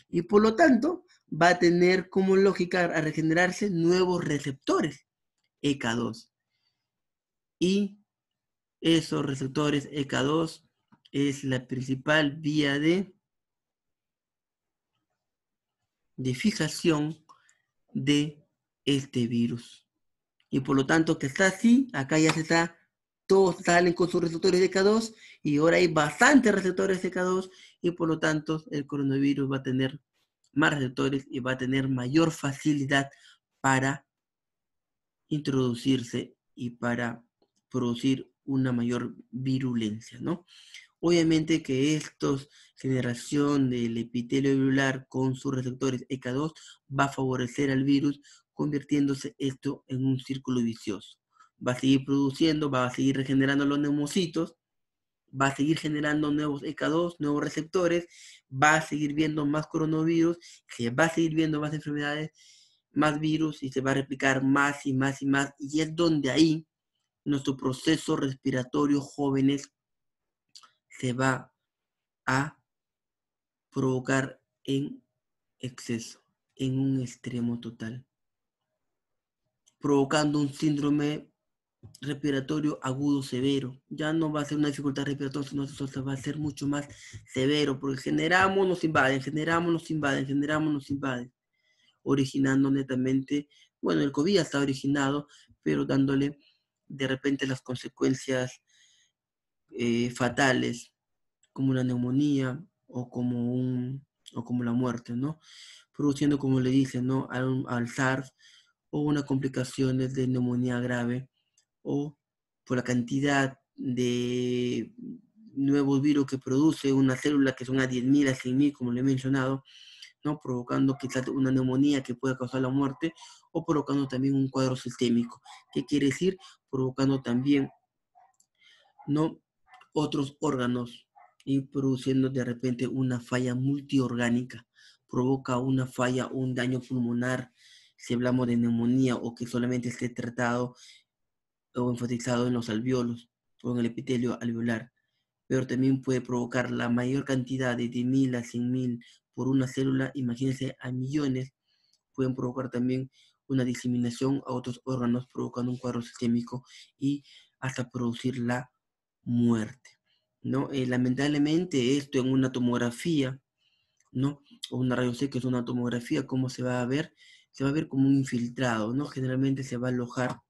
Y por lo tanto, va a tener como lógica a regenerarse nuevos receptores EK2. Y esos receptores EK2 es la principal vía de fijación de este virus. Y por lo tanto que está así, acá ya se está, todos salen con sus receptores de K2 y ahora hay bastantes receptores de K2 y por lo tanto el coronavirus va a tener más receptores y va a tener mayor facilidad para introducirse y para producir una mayor virulencia, ¿no? Obviamente que estos generación del epitelio alveolar con sus receptores EK2 va a favorecer al virus, convirtiéndose esto en un círculo vicioso. Va a seguir produciendo, va a seguir regenerando los neumocitos, va a seguir generando nuevos EK2, nuevos receptores, va a seguir viendo más coronavirus, se va a seguir viendo más enfermedades, más virus y se va a replicar más y más y más. Y es donde ahí nuestro proceso respiratorio jóvenes se va a provocar en exceso, en un extremo total, provocando un síndrome respiratorio agudo severo. Ya no va a ser una dificultad respiratoria, sino eso va a ser mucho más severo, porque generamos, nos invaden, generamos, nos invaden, generamos, nos invaden, originando netamente, bueno, el COVID ya está originado, pero dándole de repente las consecuencias fatales, como la neumonía o como la muerte, ¿no? Produciendo, como le dicen, ¿no? Al SARS o unas complicaciones de neumonía grave o por la cantidad de nuevos virus que produce una célula, que son a 10.000 a 100.000, como le he mencionado, ¿no? Provocando quizás una neumonía que pueda causar la muerte, o provocando también un cuadro sistémico. ¿Qué quiere decir? Provocando también, ¿no?, otros órganos y produciendo de repente una falla multiorgánica. Provoca una falla, un daño pulmonar, si hablamos de neumonía o que solamente esté tratado o enfatizado en los alveolos o en el epitelio alveolar, pero también puede provocar la mayor cantidad de 10.000 a 100.000 por una célula, imagínense a millones, pueden provocar también una diseminación a otros órganos, provocando un cuadro sistémico y hasta producir la muerte, ¿no? Lamentablemente esto en una tomografía, ¿no? O una rayos X, que es una tomografía, ¿cómo se va a ver? Se va a ver como un infiltrado, ¿no? Generalmente se va a alojar,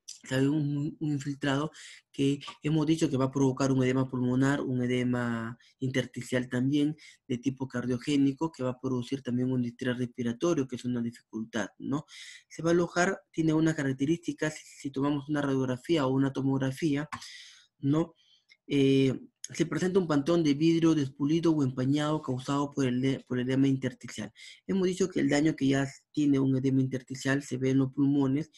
¿sabe? Un infiltrado que hemos dicho que va a provocar un edema pulmonar, un edema intersticial también de tipo cardiogénico, que va a producir también un distrés respiratorio, que es una dificultad, ¿no? Se va a alojar, tiene una característica, si tomamos una radiografía o una tomografía, ¿no? Se presenta un pantón de vidrio despulido o empañado causado por el edema intersticial. Hemos dicho que el daño que ya tiene un edema intersticial se ve en los pulmones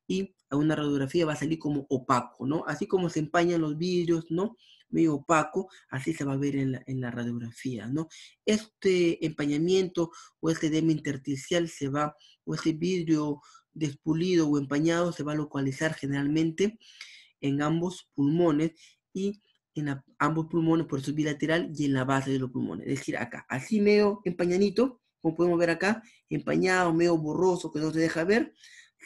y a una radiografía va a salir como opaco, ¿no? Así como se empañan los vidrios, ¿no? Medio opaco, así se va a ver en la radiografía, ¿no? Este empañamiento o este edema intersticial o este vidrio despulido o empañado se va a localizar generalmente en ambos pulmones y ambos pulmones por su bilateral y en la base de los pulmones. Es decir, acá, así medio empañadito, como podemos ver acá, empañado, medio borroso, que no se deja ver,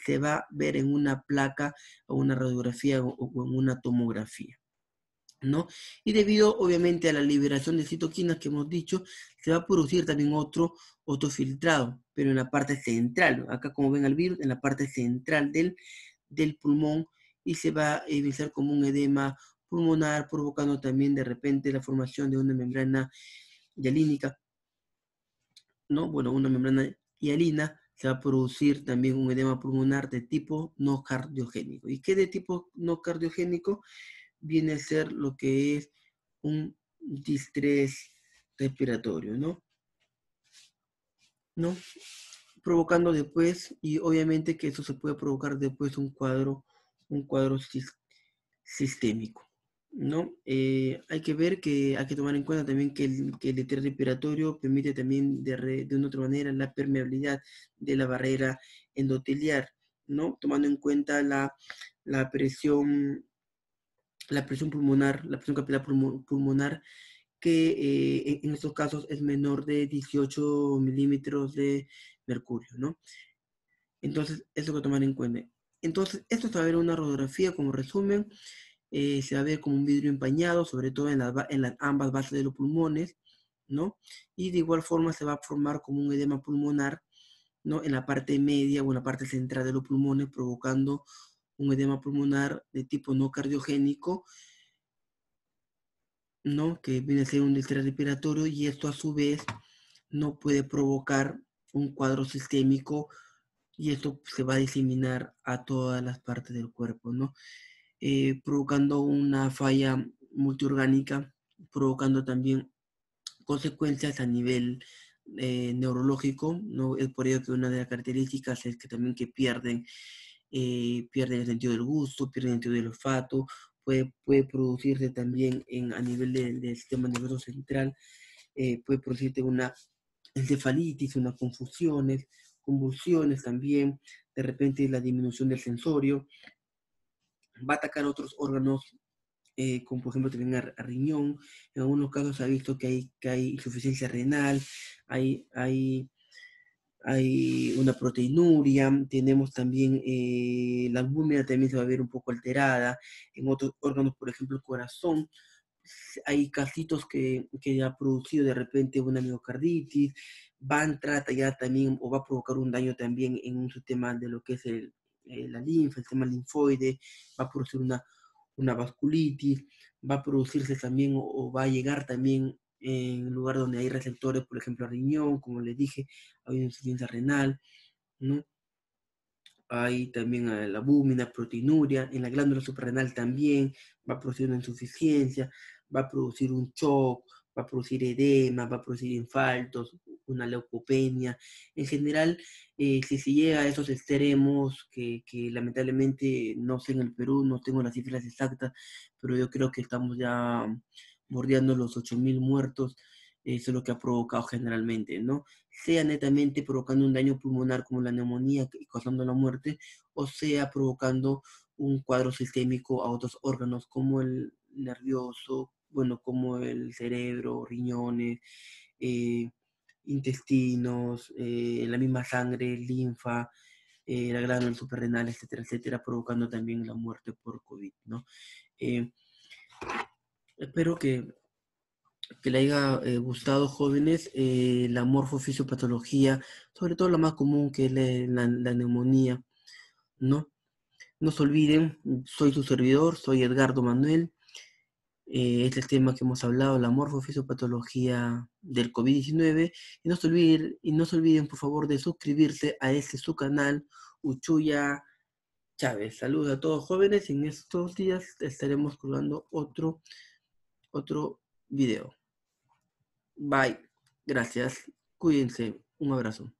se va a ver en una placa o una radiografía o en una tomografía, ¿no? Y debido obviamente a la liberación de citoquinas que hemos dicho, se va a producir también otro filtrado, pero en la parte central, acá como ven al virus, en la parte central del pulmón, y se va a evidenciar como un edema pulmonar, provocando también de repente la formación de una membrana hialínica, ¿no? Bueno, una membrana hialina, se va a producir también un edema pulmonar de tipo no cardiogénico. ¿Y qué de tipo no cardiogénico? Viene a ser lo que es un distrés respiratorio, ¿no? ¿No? Provocando después, y obviamente que eso se puede provocar después un cuadro sistémico, ¿no? Hay que ver que hay que tomar en cuenta también que el estrés respiratorio permite también de una otra manera la permeabilidad de la barrera endoteliar, ¿no? Tomando en cuenta la presión, la presión pulmonar, la presión capilar pulmonar, que en estos casos es menor de 18 milímetros de mercurio, ¿no? Entonces, eso hay que tomar en cuenta. Entonces, esto se va a ver en una radiografía como resumen, se va a ver como un vidrio empañado, sobre todo en las ambas bases de los pulmones, ¿no? Y de igual forma se va a formar como un edema pulmonar, ¿no? En la parte media o en la parte central de los pulmones, provocando un edema pulmonar de tipo no cardiogénico, ¿no? Que viene a ser un distrés respiratorio, y esto a su vez no puede provocar un cuadro sistémico, y esto se va a diseminar a todas las partes del cuerpo, ¿no? Provocando una falla multiorgánica, provocando también consecuencias a nivel neurológico, ¿no? Es por ello que una de las características es que también que pierden el sentido del gusto, pierden el sentido del olfato, puede producirse también a nivel del sistema nervioso central, puede producirse una encefalitis, unas confusiones, convulsiones también, de repente la disminución del sensorio, va a atacar otros órganos, como por ejemplo también a riñón. En algunos casos se ha visto que hay insuficiencia renal, hay una proteinuria, tenemos también la albúmina también se va a ver un poco alterada, en otros órganos, por ejemplo el corazón, hay casitos que ha producido de repente una miocarditis, va a entrar ya también o va a provocar un daño también en un sistema de lo que es la linfa, el sistema linfoide, va a producir una vasculitis, va a producirse también o va a llegar también en un lugar donde hay receptores, por ejemplo, riñón, como les dije, hay una insuficiencia renal, ¿no? hay también la albúmina, proteinuria, en la glándula suprarrenal también va a producir una insuficiencia, va a producir un shock, va a producir edema, va a producir infartos, una leucopenia. En general, si se llega a esos extremos, que lamentablemente no sé en el Perú, no tengo las cifras exactas, pero yo creo que estamos ya bordeando los 8.000 muertos, eso es lo que ha provocado generalmente, ¿no? Sea netamente provocando un daño pulmonar como la neumonía y causando la muerte, o sea provocando un cuadro sistémico a otros órganos como el nervioso, bueno, como el cerebro, riñones, eh, intestinos, la misma sangre, linfa, la glándula suprarrenal, etcétera, etcétera, provocando también la muerte por COVID, ¿no? Eh, espero que le haya gustado, jóvenes, la morfofisiopatología, sobre todo la más común que es la neumonía, ¿no? No se olviden, soy su servidor, soy Edgardo Manuel. Este es el tema que hemos hablado, la morfofisiopatología del COVID-19. Y no se olviden, por favor, de suscribirse a este su canal, Uchuya Chávez. Saludos a todos, jóvenes. En estos días estaremos colgando otro video. Bye. Gracias. Cuídense. Un abrazo.